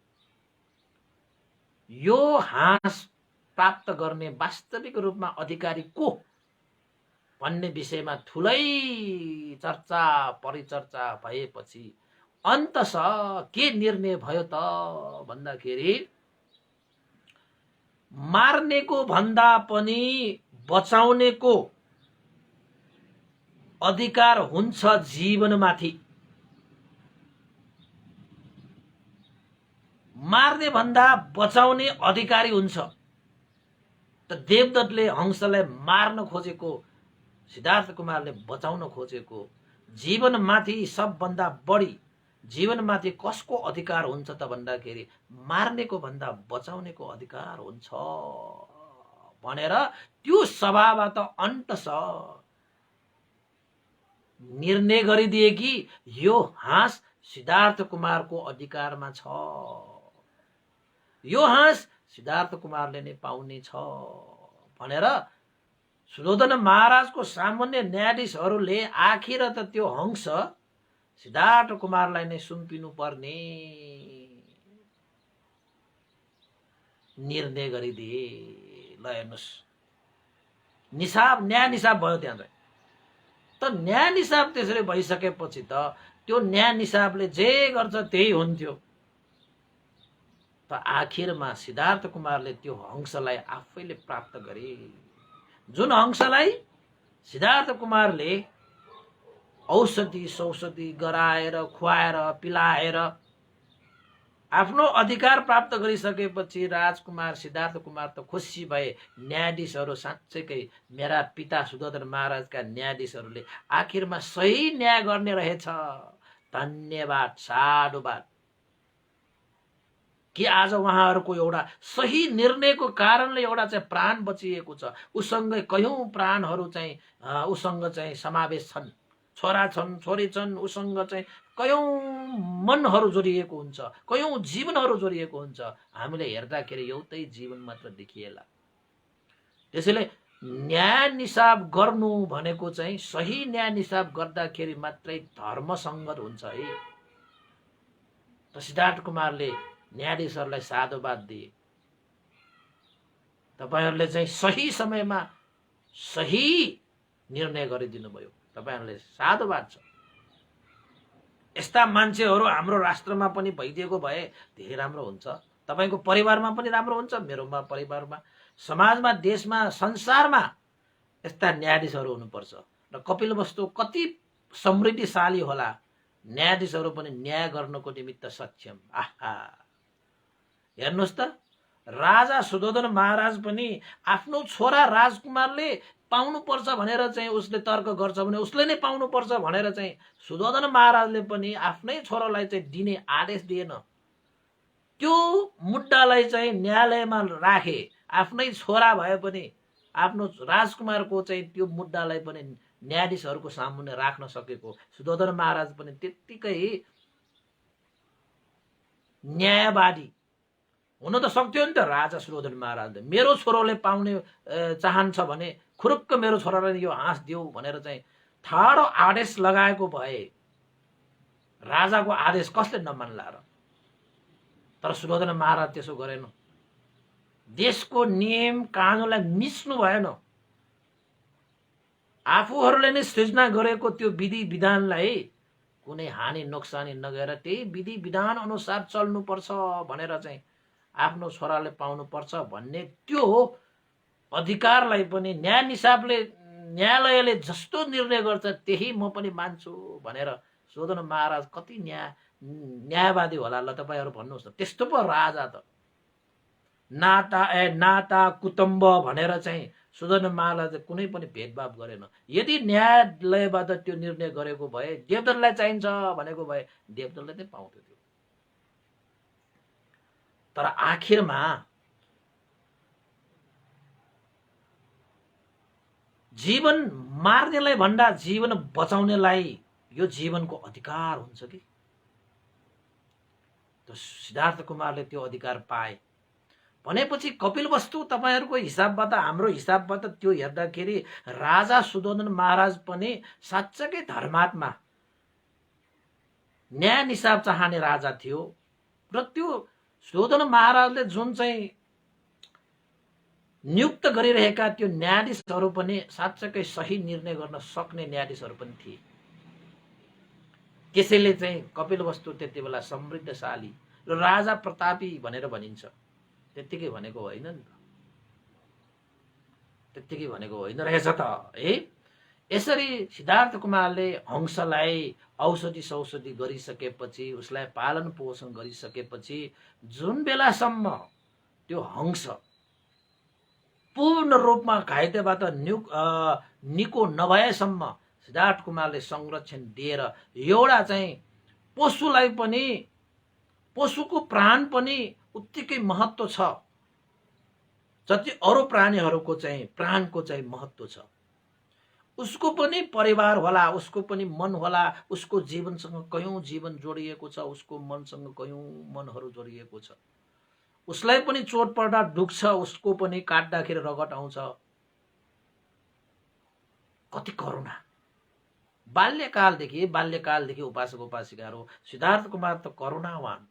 यो हाँस प्राप्त गर्ने वास्तविक रूपमा अधिकारी को भन्ने विषयमा ठुलै चर्चा परिचर्चा भएपछि अन्ततः के निर्णय भयो त भन्दाखेरि मार्नेको भन्दा पनि बचाउनेको अधिकार हुन्छ जीवनमाथि। मार्ने भन्दा बचाउने अधिकारी हुन्छ। त देवदत्तले हंसलाई मार्न खोजेको, सिद्धार्थ कुमारले बचाउन खोजेको। जीवनमाथि सबभन्दा बढी जीवनमाथि कसको अधिकार हुन्छ त भन्दाखेरि मार्नेको भन्दा बचाउनेको अधिकार हुन्छ भनेर त्यो सभाबाट अन्ततः निर्णय गरिदिए कि यो हाँस सिद्धार्थ कुमारको अधिकारमा छ, यो हाँस सिद्धार्थ कुमारले नै पाउने छ भनेर सुधोधन महाराजको सामान्य न्यायाधीशहरूले आखिर त त्यो हंस सिद्धार्थ कुमारलाई नै सुम्पिनु पर्ने निर्णय गरिदिए। ल हेर्नुहोस्, न्याय निसाब भयो त्यहाँ चाहिँ। त न्याय निसाब त्यसरी भइसकेपछि त त्यो न्याय निसाबले जे गर्छ त्यही हुन्थ्यो। त आखिरमा सिद्धार्थ कुमारले त्यो हंसलाई आफैले प्राप्त गरे, जुन हंसलाई सिद्धार्थ कुमारले औषधि सौषधि गराएर खुवाएर पिलाएर आफ्नो अधिकार प्राप्त गरिसकेपछि राजकुमार सिद्धार्थ कुमार त खुसी भए। न्यायाधीशहरू साँच्चैकै मेरा पिता सुधोधन महाराजका न्यायाधीशहरूले आखिरमा सही न्याय गर्ने रहेछ, धन्यवाद, साधुवाद कि आज उहाँहरूको एउटा सही निर्णयको कारणले एउटा चाहिँ प्राण बचिएको छ। उसँगै कयौं प्राणहरू चाहिँ उसँग चाहिँ समावेश छन्, छोरा छन्, छोरी छन्, उसँग चाहिँ कयौं मनहरू जोडिएको हुन्छ, कयौं जीवनहरू जोडिएको हुन्छ। हामीले हेर्दाखेरि एउटै जीवन मात्र देखिएला। त्यसैले न्याय निसाब गर्नु भनेको चाहिँ सही न्याय निसाब गर्दाखेरि मात्रै धर्मसङ्गत हुन्छ है। त सिद्धार्थ कुमारले न्यायाधीशहरूलाई साधुवाद दिए। तपाईहरूले चाहिँ सही समयमा सही निर्णय गरिदिनु भयो, तपाईहरूले साधुवाद छ। यस्ता मान्छेहरू हाम्रो राष्ट्रमा पनि भइदिएको भए धेरै राम्रो हुन्छ। तपाईको परिवारमा पनि राम्रो हुन्छ, मेरोमा परिवारमा, समाजमा, देशमा, संसारमा यस्ता न्यायाधीशहरू हुनुपर्छ। र कपिलवस्तु कति समृद्धिशाली होला, न्यायाधीशहरू पनि न्याय गर्नको निमित्त सक्षम। आहा, हेर्नुहोस् त, राजा सुधोधन महाराज पनि आफ्नो छोरा राजकुमारले पाउनुपर्छ भनेर चाहिँ उसले तर्क गर्छ भने उसले नै पाउनुपर्छ भनेर चाहिँ सुधोधन महाराजले पनि आफ्नै छोरालाई चाहिँ दिने आदेश दिएन। त्यो मुद्दालाई चाहिँ न्यायालयमा राखे, आफ्नै छोरा भए पनि आफ्नो राजकुमारको चाहिँ त्यो मुद्दालाई पनि न्यायाधीशहरूको सामुन्ने राख्न सकेको सुधोधन महाराज पनि त्यत्तिकै न्यायवादी हुन त सक्थ्यो नि त। राजा सुधोधन महाराजले मेरो छोरोले पाउने चाहन्छ भने खुरुक्क मेरो छोरालाई यो हाँस दिऊ भनेर चाहिँ ठाडो आदेश लगाएको भए राजाको आदेश कसले नमान्ला र? तर सुधोधन महाराज त्यसो गरेन। देशको नियम कानुनलाई मिच्नु भएन। आफूहरूले नै सृजना गरेको त्यो विधि विधानलाई कुनै हानि नोक्सानी नगरेर त्यही विधि विधान अनुसार चल्नुपर्छ भनेर चाहिँ आफ्नो छोराले पाउनुपर्छ भन्ने त्यो अधिकारलाई पनि न्यायालयले जस्तो निर्णय गर्छ त्यही म पनि मान्छु भनेर सुधोधन महाराज कति न्यायवादी होला ल तपाईँहरू भन्नुहोस् त। त्यस्तो पो राजा त नाता कुटुम्ब भनेर चाहिँ सुधोधन महाराजले कुनै पनि भेदभाव गरेन। यदि न्यायालयबाट त्यो निर्णय गरेको भए देवदललाई चाहिन्छ भनेको भए देवदलले नै पाउँथ्यो त्यो। तर आखिरमा जीवन मार्नेलाई भन्दा जीवन बचाउनेलाई यो जीवनको अधिकार हुन्छ कि? त सिद्धार्थ कुमारले त्यो अधिकार पाए भनेपछि कपिलवस्तु तपाईहरूको हिसाबबाट हाम्रो हिसाबबाट त्यो हेर्दाखेरि राजा सुधोधन महाराज पनि साँच्चै धर्मात्मा न्याय निसाब चाहने राजा थियो। र त्यो सुधोधन महाराजले जुन चाहिँ नियुक्त गरिरहेका त्यो न्यायाधीशहरू पनि साँच्चै सही निर्णय गर्न सक्ने न्यायाधीशहरू पनि थिए। त्यसैले चाहिँ कपिलवस्तु त्यति बेला समृद्धशाली र राजा प्रतापी भनेर भनिन्छ। त्यत्तिकै भनेको होइन नि त, त्यत्तिकै भनेको होइन रहेछ त है। यसरी सिद्धार्थ कुमारले हंसलाई औषधि सौषधि गरिसकेपछि उसलाई पालन पोषण गरिसकेपछि जुन बेलासम्म त्यो हंस पूर्ण रूपमा घाइतेबाट निको नभएसम्म सिद्धार्थ कुमारले संरक्षण दिएर एउटा चाहिँ पशुलाई पनि, पशुको प्राण पनि उत्तिकै महत्त्व छ जति अरू प्राणीहरूको चाहिँ प्राणको चाहिँ महत्त्व छ। उसको पनि परिवार होला, उसको पनि मन होला, उसको जीवनसँग कयौं जीवन जोडिएको छ, उसको मनसँग कयौं मनहरू जोडिएको छ। उसलाई पनि चोट पर्दा दुख्छ, उसको पनि काट्दाखेरि रगत आउँछ। कति करुणा! बाल्यकालदेखि उपासक उपासिकाहरू सिद्धार्थ कुमार त करुणावान।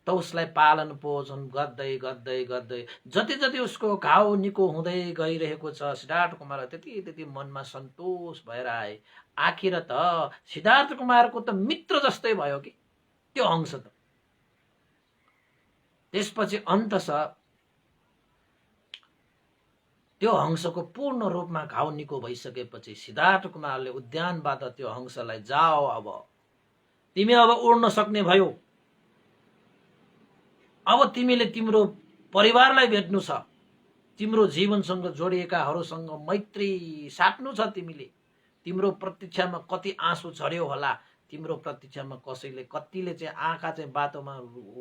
त उसलाई पालन पोषण गर्दै गर्दै गर्दै जति उसको घाउ निको हुँदै गइरहेको छ सिद्धार्थ कुमार त्यति मनमा सन्तोष भएर आए। आखिर त सिद्धार्थ कुमारको त मित्र जस्तै भयो कि त्यो हंस त। त्यसपछि अन्ततः त्यो हंसको पूर्ण रूपमा घाउ निको भइसकेपछि सिद्धार्थ कुमारले उद्यानबाट त्यो हंसलाई जाओ, अब तिमी अब उड्न सक्ने भयो, अब तिमीले तिम्रो परिवारलाई भेट्नु छ, तिम्रो जीवनसँग जोडिएकाहरूसँग मैत्री साट्नु छ तिमीले। तिम्रो प्रतीक्षामा कति आँसु झर्यो होला, तिम्रो प्रतीक्षामा कतिले चाहिँ आँखा चाहिँ बाटोमा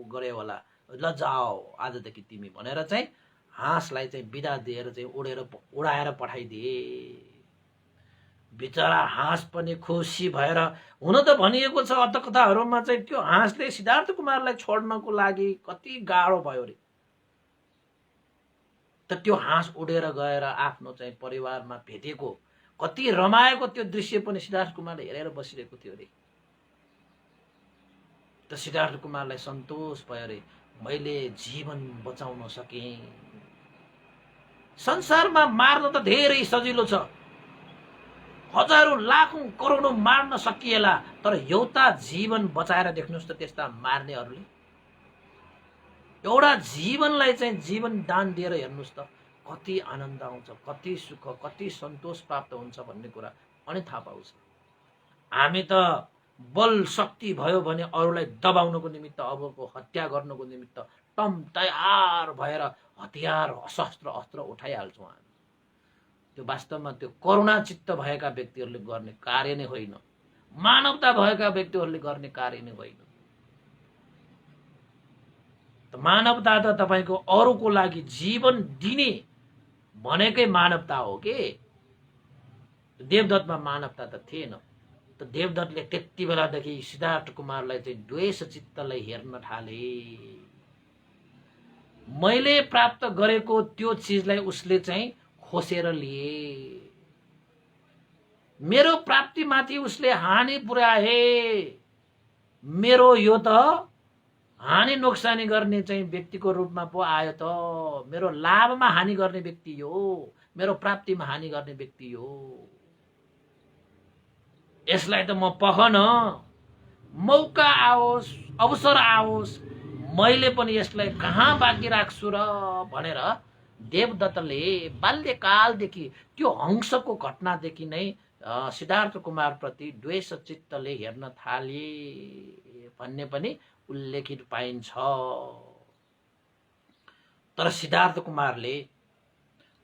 गऱ्यो होला, ल जाओ आजदेखि तिमी भनेर चाहिँ हाँसलाई चाहिँ बिदा दिएर चाहिँ उडाएर पठाइदिए। बिचरा हाँस पनि खुसी भएर, हुन त भनिएको छ अर्थकथाहरूमा चाहिँ त्यो हाँसले सिद्धार्थ कुमारलाई छोड्नको लागि कति गाह्रो भयो रे। त त्यो हाँस उडेर गएर आफ्नो चाहिँ परिवारमा भेटेको कति रमाएको त्यो दृश्य पनि सिद्धार्थ कुमारले हेरेर बसिरहेको थियो रे। त सिद्धार्थ कुमारलाई सन्तोष भयो रे, मैले जीवन बचाउन सकेँ। संसारमा मार्न त धेरै सजिलो छ, हजारौं लाखौं करोडौं मार्न सकिएला, तर एउटा जीवन बचाएर देख्नुहोस् त त्यस्ता मार्नेहरूले। एउटा जीवनलाई चाहिँ जीवन दान दिएर हेर्नुहोस् त कति आनन्द आउँछ, कति सुख, कति सन्तोष प्राप्त हुन्छ भन्ने कुरा अनि थाहा पाउँछ। हामी त बल शक्ति भयो भने अरूलाई दबाउनको निमित्त, अरूको हत्या गर्नको निमित्त टम तयार भएर हतियार शस्त्र अस्त्र उठाइहाल्छौँ हामी। त्यो वास्तवमा त्यो करुणाचित्त भएका व्यक्तिहरूले गर्ने कार्य नै होइन, मानवता भएका व्यक्तिहरूले गर्ने कार्य नै होइन। मानवता त तपाईको अरूको लागि जीवन दिने भनेकै मानवता हो के। देवदत्तमा मानवता त थिएन। त देवदत्तले त्यति बेलादेखि सिद्धार्थ कुमारलाई चाहिँ द्वेष चित्तले हेर्न थाले। मैले प्राप्त गरेको त्यो चिजलाई उसले चाहिँ खोसेर लिए। मेरो प्राप्तिमाथि उसले हानि पुर्याए। मेरो यो त हानि नोक्सानी गर्ने चाहिँ व्यक्तिको रूपमा पो आयो त। मेरो लाभमा हानि गर्ने व्यक्ति हो, मेरो प्राप्तिमा हानि गर्ने व्यक्ति हो। यसलाई त म पखन मौका आओस्, अवसर आओस्, मैले पनि यसलाई कहाँ बाँकी राख्छु र भनेर देवदत्तले बाल्यकालदेखि त्यो हंसको घटनादेखि नै सिद्धार्थ कुमार प्रति द्वेष चित्तले हेर्न थाले भन्ने पनि उल्लेखित पाइन्छ। तर सिद्धार्थ कुमारले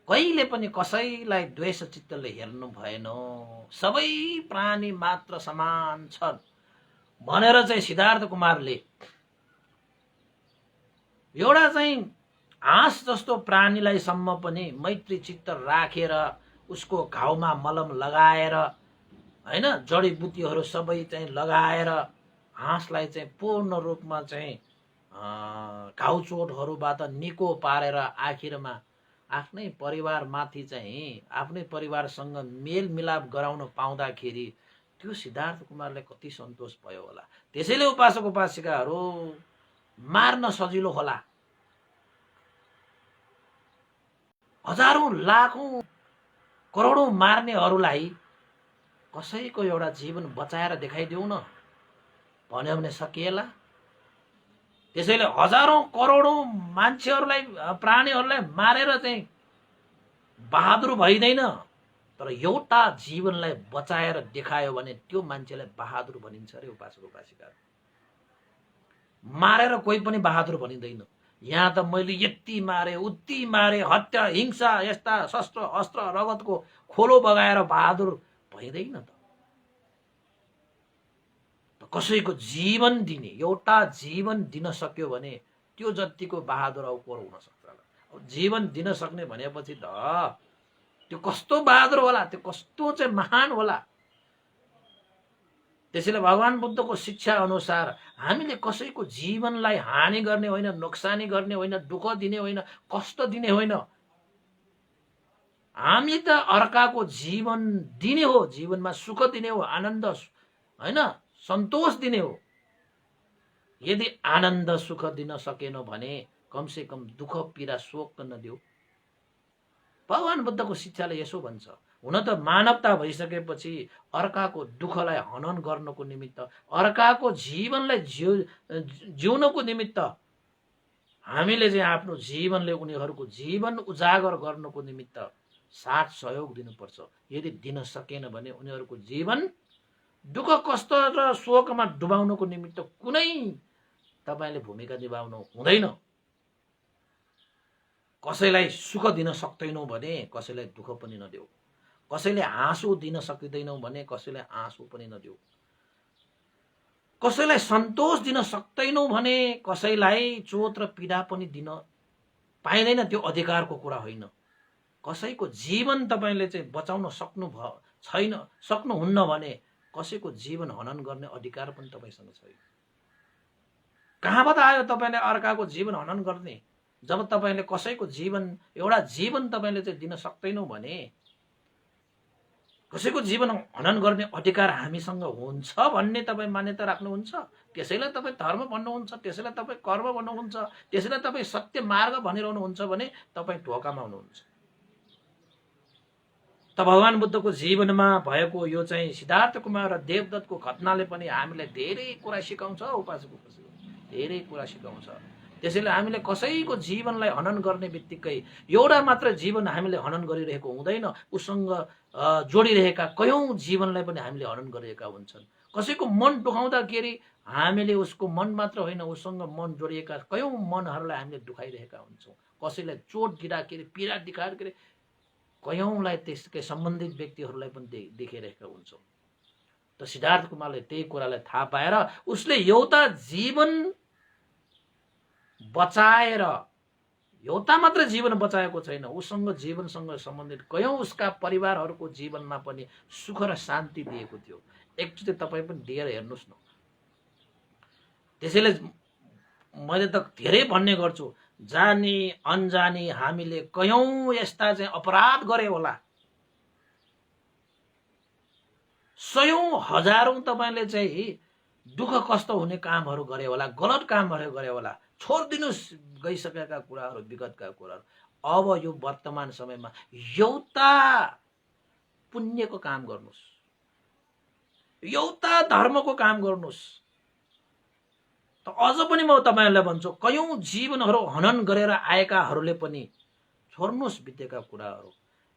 कहिले पनि कसैलाई द्वेष चित्तले हेर्नु भएन। सबै प्राणी मात्र समान छन् भनेर चाहिँ सिद्धार्थ कुमारले एउटा चाहिँ हाँस जस्तो प्राणीलाई सम्म पनि मैत्री चित्त राखेर उसको घाउमा मलम लगाएर हैन जडीबुटीहरू सबै चाहिँ लगाएर हाँसलाई चाहिँ पूर्ण रूपमा चाहिँ घाउ चोटहरूबाट निको पारेर आखिरमा आफ्नै परिवारमाथि चाहिँ आफ्नै परिवारसँग मेलमिलाप गराउन पाउँदाखेरि त्यो सिद्धार्थ कुमारले कति सन्तोष भयो होला। त्यसैले उपासक उपासिकाहरू मार्न सजिलो होला। हजारौं लाखौं करोडौं मार्नेहरूलाई कसैको एउटा जीवन बचाएर देखाइदेऊ न भन्यो भने सकिएला। त्यसैले हजारौं करोडौं मान्छेहरूलाई प्राणीहरूलाई मारेर चाहिँ बहादुर भइदैन, तर एउटा जीवनलाई बचाएर देखायो भने त्यो मान्छेलाई बहादुर भनिन्छ रे उपासक उपासिकाहरू। मारेर कोही पनि बहादुर भनिँदैन। यहाँ त मैले यति मारे उति मारे हत्या हिंसा यस्ता शस्त्र अस्त्र रगतको खोलो बगाएर बहादुर भइँदैन त। कसैको जीवन दिने, एउटा जीवन दिन सक्यो भने त्यो जतिको बहादुर अब को हुन सक्छ। अब जीवन दिन सक्ने भनेपछि त त्यो कस्तो बहादुर होला, त्यो कस्तो चाहिँ महान होला। त्यसैले भगवान बुद्धको शिक्षा अनुसार हामीले कसैको जीवनलाई हानि गर्ने होइन, नोक्सानी गर्ने होइन, दुःख दिने होइन, कष्ट दिने होइन। हामी त अर्काको जीवन दिने हो, जीवनमा सुख दिने हो, आनन्द होइन सन्तोष दिने हो। यदि आनन्द सुख दिन सकेन भने कमसे कम दुःख पीडा शोक नदेऊ। भगवान बुद्धको शिक्षाले यसो भन्छ। हुन त मानवता भइसकेपछि अर्काको दुःखलाई हनन गर्नको निमित्त, अर्काको जीवनलाई जिउनको निमित्त हामीले चाहिँ आफ्नो जीवनले उनीहरूको जीवन उजागर गर्नको निमित्त साथ सहयोग दिनुपर्छ। यदि दिन सकेन भने उनीहरूको जीवन दुःख कष्ट र शोकमा डुबाउनको निमित्त कुनै तपाईले भूमिका निभाउनु हुँदैन। कसैलाई सुख दिन सक्दैनौ भने कसैलाई दुःख पनि नदेऊ। कसैले हाँसो दिन सकिँदैनौ भने कसैलाई आँसु पनि नदेऊ। कसैलाई सन्तोष दिन सक्दैनौ भने कसैलाई चोट र पीडा पनि दिन पाइँदैन। त्यो अधिकारको कुरा होइन। कसैको जीवन तपाईले चाहिँ बचाउन सक्नुहुन्न भने कसैको जीवन हनन गर्ने अधिकार पनि तपाईसँग छैन। कहाँबाट आयो तपाईले अर्काको जीवन हनन गर्ने? जब तपाईले कसैको जीवन, एउटा जीवन तपाईले चाहिँ दिन सक्दैनौ भने कसैको जीवन हनन गर्ने अधिकार हामीसँग हुन्छ भन्ने तपाई मान्यता राख्नुहुन्छ। त्यसैलाई तपाई धर्म भन्नुहुन्छ, त्यसैलाई तपाई कर्म भन्नुहुन्छ, त्यसैलाई तपाई सत्य मार्ग भनिरहनुहुन्छ भने तपाई ढोकामा हुनुहुन्छ। त भगवान बुद्धको जीवनमा भएको यो चाहिँ सिद्धार्थ कुमार र देवदत्तको घटनाले पनि हामीलाई धेरै कुरा सिकाउँछ। उपासक धेरै कुरा सिकाउँछ। त्यसैले हामीले कसैको जीवनलाई हनन गर्ने बित्तिकै एउटा मात्र जीवन हामीले हनन गरिरहेको हुँदैन। उसँग जोडिरहेका कयौं जीवनलाई पनि हामीले हनन गरिरहेका हुन्छन्। कसैको मन दुखाउँदाखेरि हामीले उसको मन मात्र होइन, उसँग मन जोडिएका कयौं मनहरूलाई हामीले दुखाइरहेका हुन्छौँ। कसैलाई चोट दिँदाखेरि, पीडा दिँदाखेरि कयौंलाई त्यसकै सम्बन्धित व्यक्तिहरूलाई पनि देखिरहेका हुन्छौँ। त सिद्धार्थ कुमारले त्यही कुरालाई थाहा पाएर उसले एउटा जीवन बचाएर, एउटा मात्र जीवन बचाएको छैन, उसँग जीवनसँग सम्बन्धित कयौं उसका परिवारहरूको जीवनमा पनि सुख र शान्ति दिएको थियो। एकचोटि तपाईँ पनि दिएर हेर्नुहोस् न। त्यसैले मैले त धेरै भन्ने गर्छु, जानी अनजानी हामीले कयौं यस्ता चाहिँ अपराध गरे होला, सयौं हजारौं तपाईले चाहिँ दुःख कष्ट हुने कामहरू गरे होला, गलत कामहरू गरे होला। छोडिदिनुस् गइसकेका कुराहरू, विगतका कुराहरू। अब यो वर्तमान समयमा एउटा पुण्यको काम गर्नुस्, एउटा धर्मको काम गर्नुस्। त अझ पनि म तपाईहरुलाई भन्छु, कयौं जीवनहरू हनन गरेर आएकाहरूले पनि छोड्नुस् बितेका कुराहरू।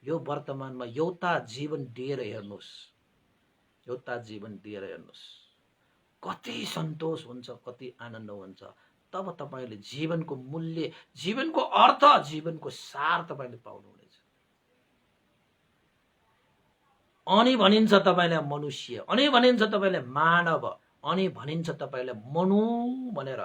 यो वर्तमानमा एउटा जीवन दिएर हेर्नुस्, एउटा जीवन दिएर हेर्नुस्। कति सन्तोष हुन्छ, कति आनन्द हुन्छ। तब तपाईले जीवनको मूल्य, जीवनको अर्थ, जीवनको सार तपाईले पाउनुहुनेछ। अनि भनिन्छ तपाईलाई मनुष्य, अनि भनिन्छ तपाईलाई मानव, अनि भनिन्छ तपाईलाई मनु भनेर।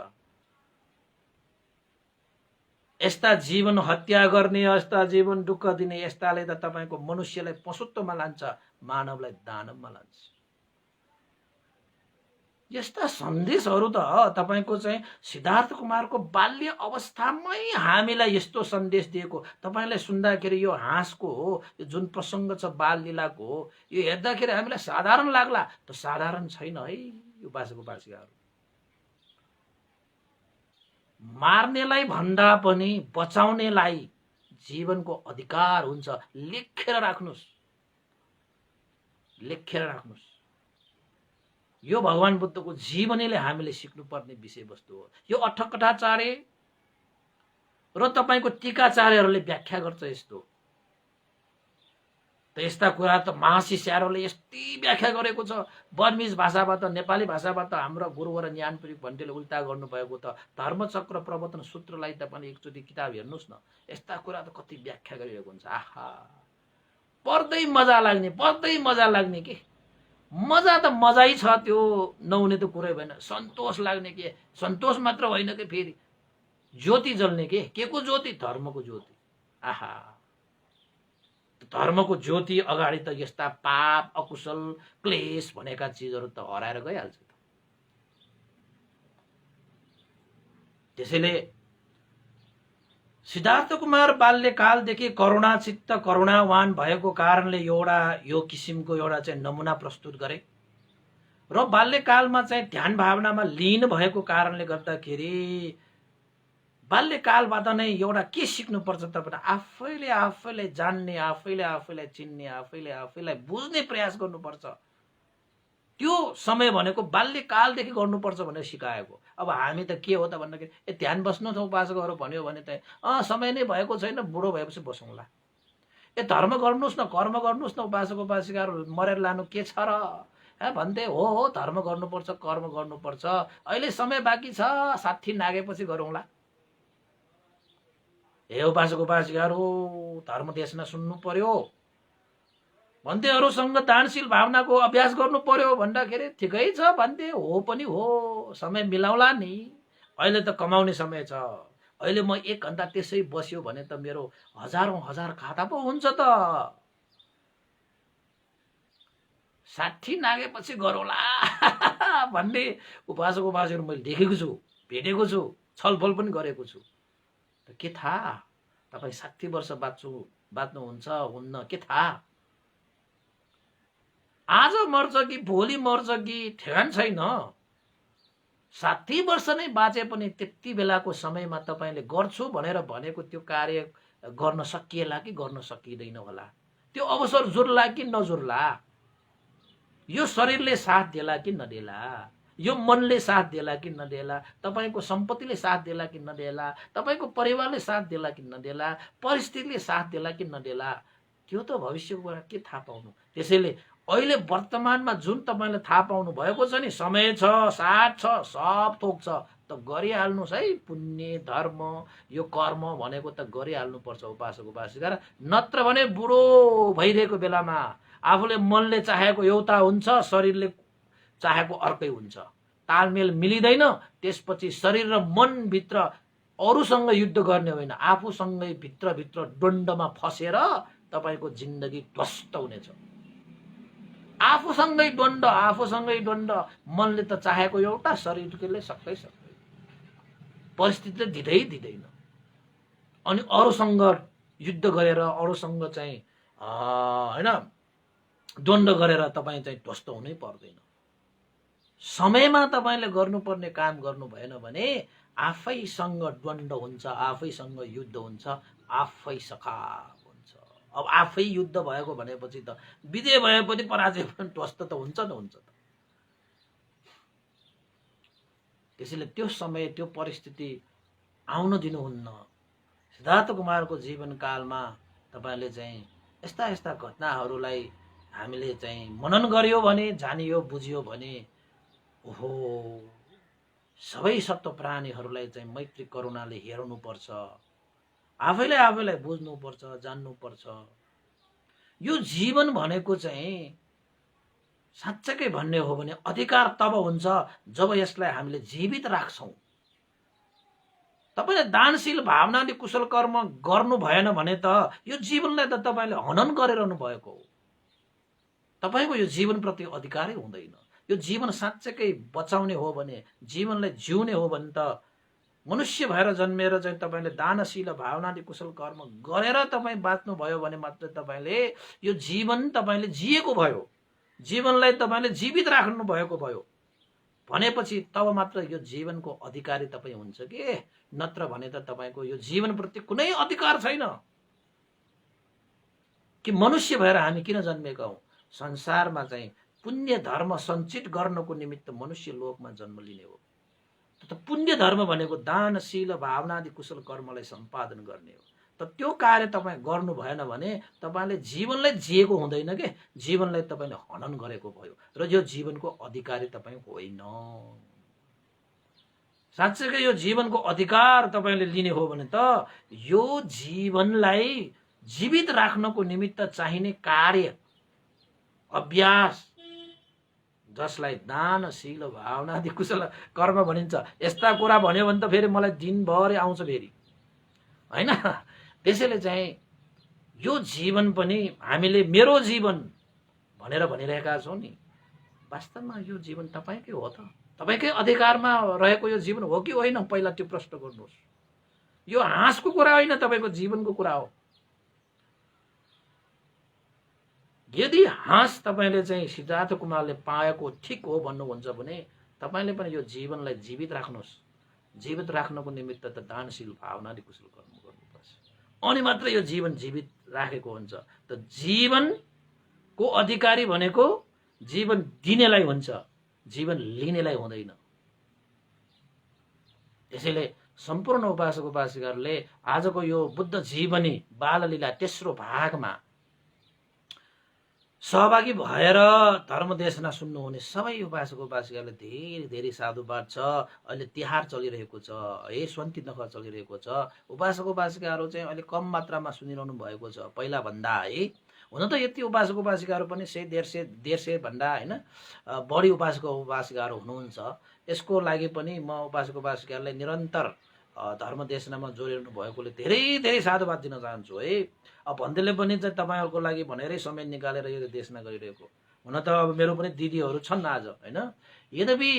यस्ता जीवन हत्या गर्ने, यस्ता जीवन दुःख दिने, यस्ताले त तपाईको मनुष्यलाई पशुत्वमा लान्छ, मानवलाई दानवमा लान्छ। यस्ता सन्देशहरू त तपाईको चाहिँ सिद्धार्थ कुमारको बाल्य अवस्थामै हामीलाई यस्तो सन्देश दिएको। तपाईलाई सुन्दाखेरि यो हाँसको हो, यो जुन प्रसङ्ग छ बाल लीलाको हो, यो हेर्दाखेरि हामीलाई साधारण लाग्ला, त साधारण छैन है यो बासेको बासिकाहरू। मार्नेलाई भन्दा पनि बचाउनेलाई जीवनको अधिकार हुन्छ। लेखेर राख्नुस्, लेखेर राख्नुस्। यो भगवान बुद्धको जीवनीले हामीले सिक्नुपर्ने विषयवस्तु हो। यो अठकठाचार्य र तपाईको टीकाचार्यहरूले व्याख्या गर्छ यस्तो। त यस्ता कुरा त महर्षि स्यारोले यस्तै व्याख्या गरेको छ। बर्मिज भाषाबाट नेपाली भाषाबाट हाम्रो गुरुवर ज्ञानपुरी भन्टेले उल्टा गर्नुभएको त धर्मचक्र प्रवर्तन सूत्रलाई तपाईले एकचोटि किताब हेर्नुस् न। यस्ता कुरा त कति व्याख्या गरिरहेको हुन्छ। आहा, पढ्दै मजा लाग्ने, पढ्दै मजा लाग्ने के। मजा त मजै छ, त्यो नहुने त कुरै भएन। सन्तोष लाग्ने के, सन्तोष मात्र होइन के, फेरि ज्योति जल्ने के को ज्योति? धर्मको ज्योति। आहा, धर्मको ज्योति अगाडि त यस्ता पाप, अकुशल, क्लेश भनेका चिजहरू त हराएर गइहाल्छ। त्यसैले सिद्धार्थ कुमार बाल्यकालदेखि करुणाचित्त, करुणावान भएको कारणले यो किसिमको एउटा चाहिँ नमुना प्रस्तुत गरे। र बाल्यकालमा चाहिँ ध्यान भावनामा लीन भएको कारणले गर्दाखेरि बाल्यकालबाट नै एउटा के सिक्नुपर्छ त भने आफैले आफैलाई जान्ने, आफैले आफैलाई चिन्ने, आफैले आफैलाई बुझ्ने प्रयास गर्नुपर्छ। त्यो समय भनेको बाल्यकालदेखि गर्नुपर्छ भनेर सिकाएको। अब हामी त के हो त भन्दाखेरि ध्यान बस्नु छ उपासकहरू भन्यो भने त समय नै भएको छैन, बुढो भएपछि बसौँला। धर्म गर्नुहोस् न, कर्म गर्नुहोस् न, उपासक उपासिकाहरू मरेर लानु के छ र भन्थे। हो धर्म गर्नुपर्छ, कर्म गर्नुपर्छ, अहिले समय बाँकी छ, 60 नागेपछि गरौँला। हे उपासक उपासिकाहरू, धर्म देशमा सुन्नु पर्यो, भन्थेहरूसँग दानशील भावनाको अभ्यास गर्नु पर्यो भन्दाखेरि ठिकै छ भन्थे। हो पनि हो, समय मिलाउला नि, अहिले त कमाउने समय छ। अहिले म 1 घण्टा त्यसै बस्यो भने त मेरो हजारौं हजार खाता पो हुन्छ त। 60 नागेपछि गरौँला भन्ने उपासक उपासिकाहरू मैले देखेको छु, भेटेको छु, छलफल पनि गरेको छु। त के थाहा तपाईँ 60 वर्ष बाँच्नुहुन्छ हुन्न, के थाहा? आज मर्छ कि भोलि मर्छ कि ठेगान छैन। 60 वर्ष नै बाँचे पनि त्यति बेलाको समयमा तपाईले गर्छु भनेर भनेको त्यो कार्य गर्न सकिएला कि गर्न सकिँदैन होला। त्यो अवसर जुर्ला कि नजुर्ला, यो शरीरले साथ देला कि नदेला, यो मनले साथ देला कि नदेला, तपाईको सम्पत्तिले साथ देला कि नदेला, तपाईको परिवारले साथ देला कि नदेला, परिस्थितिले साथ देला कि नदेला, त्यो त भविष्यको कुरा के थाहा पाउनु। त्यसैले अहिले वर्तमानमा जुन तपाईँले थाहा पाउनु भएको छ नि, समय छ, साथ छ, सब थोक छ, त गरिहाल्नुहोस् है। पुण्य धर्म यो कर्म भनेको त गरिहाल्नुपर्छ उपासक उपासिका। नत्र भने बुढो भइरहेको बेलामा आफूले मनले चाहेको एउटा हुन्छ, शरीरले चाहेको अर्कै हुन्छ, तालमेल मिलिँदैन। त्यसपछि शरीर र मनभित्र अरूसँग युद्ध गर्ने होइन, आफूसँगै भित्रभित्र द्वन्द्वमा फसेर तपाईँको जिन्दगी ध्वस्त हुनेछ। आफूसँगै द्वन्द्व। मनले त चाहेको एउटा, शरीरले सक्दै सक्दैन, परिस्थितिले दिँदैन। अनि अरूसँग युद्ध गरेर, अरूसँग चाहिँ होइन द्वन्द्व गरेर तपाईँ चाहिँ ध्वस्त हुनै पर्दैन। समयमा तपाईँले गर्नुपर्ने काम गर्नु भएन भने आफैसँग द्वन्द्व हुन्छ, आफैसँग युद्ध हुन्छ, आफै सखाप हुन्छ। अब आफै युद्ध भएको भनेपछि त विजय भएपछि पराजय पनि ध्वस्त त हुन्छ न हुन्छ त। त्यसैले त्यो समय, त्यो परिस्थिति आउन दिनुहुन्न। सिद्धार्थ कुमारको जीवनकालमा तपाईँले चाहिँ यस्ता यस्ता घटनाहरूलाई हामीले चाहिँ मनन गर्यो भने, जानियो बुझियो भने, ओहो सबै सत्व प्राणीहरूलाई चाहिँ मैत्री करुणाले हेर्नुपर्छ, आफैलाई बुझ्नुपर्छ, जान्नुपर्छ। यो जीवन भनेको चाहिँ साँच्चै भन्ने हो भने अधिकार तब हुन्छ जब यसलाई हामीले जीवित राख्छौँ। तपाईँले दानशील भावनाले कुशल कर्म गर्नु भएन भने त यो जीवनलाई त तपाईँले हनन गरिरहनु भएको हो। तपाईँको यो जीवनप्रति अधिकारै हुँदैन। यो जीवन साँच्चै बचाउने हो भने, जीवनलाई जिउने हो भने त मनुष्य भएर जन्मेर चाहिँ तपाईँले दानशील भावनाले कुशल कर्म गरेर तपाईँ बाँच्नु भयो भने मात्र तपाईँले यो जीवन तपाईँले जिएको भयो, जीवनलाई तपाईँले जीवित राख्नु भएको भयो भनेपछि तब मात्र यो जीवनको अधिकारी तपाईँ हुन्छ कि। नत्र भने त तपाईँको यो जीवनप्रति कुनै अधिकार छैन। कि मनुष्य भएर हामी किन जन्मेका हौँ? संसारमा चाहिँ पुण्य धर्म सञ्चित गर्नको निमित्त मनुष्य लोकमा जन्म लिने हो। त पुण्य धर्म भनेको दानशील भावनादि कुशल कर्मलाई सम्पादन गर्ने हो। त त्यो कार्य तपाईँ गर्नु भएन भने तपाईँले जीवनलाई जिएको हुँदैन के, जीवनलाई तपाईँले हनन गरेको भयो र यो जीवनको अधिकारी तपाईँ होइन। साँच्चै यो जीवनको अधिकार तपाईँले लिने हो भने त यो जीवनलाई जीवित राख्नको निमित्त चाहिने कार्य अभ्यास, जसलाई दानशील भावनादि कुशल कर्म भनिन्छ, यस्ता कुरा भन्यो भने त फेरि मलाई दिनभरि आउँछ फेरि होइन। त्यसैले चाहिँ यो जीवन पनि हामीले मेरो जीवन भनेर भनिरहेका छौँ नि, वास्तवमा यो जीवन तपाईँकै हो त? तपाईँकै अधिकारमा रहेको यो जीवन हो कि होइन? पहिला त्यो प्रश्न गर्नुहोस्। यो हाँसको कुरा होइन, तपाईँको जीवनको कुरा हो। यदि हाँस तपाईँले चाहिँ सिद्धार्थ कुमारले पाएको ठिक हो भन्नुहुन्छ भने तपाईँले पनि यो जीवनलाई जीवित राख्नुहोस्। जीवित राख्नको निमित्त त दानशील भावनाले कुशल कर्म गर्नुपर्छ, अनि मात्र यो जीवन जीवित राखेको हुन्छ। त जीवनको अधिकारी भनेको जीवन दिनेलाई हुन्छ, जीवन लिनेलाई हुँदैन। त्यसैले सम्पूर्ण उपासक उपासिकाहरूले आजको यो बुद्ध जीवनी बाललीला तेस्रो भागमा सहभागी भएर धर्म देशना सुन्नुहुने सबै उपासक उपासिकाले धेरै धेरै साधुवाद छ। अहिले तिहार चलिरहेको छ है, स्वन्ती नख चलिरहेको छ। उपासक उपासिकाहरू चाहिँ अहिले कम मात्रामा सुनिरहनु भएको छ पहिला भन्दा है। हुन त यति उपासक उपासिकाहरू पनि 100-150 भन्दा होइन बढी उपासक उपासिकाहरू हुनुहुन्छ। यसको लागि पनि म उपासक उपासिकाहरूलाई निरन्तर धर्म देशनामा जोडिरहनु भएकोले धेरै धेरै साधुवाद दिन चाहन्छु है। अब भन्दैले पनि चाहिँ तपाईँहरूको लागि भनेरै समय निकालेर यो देशना गरिरहेको। हुन त अब मेरो पनि दिदीहरू छन् आज होइन, यद्यपि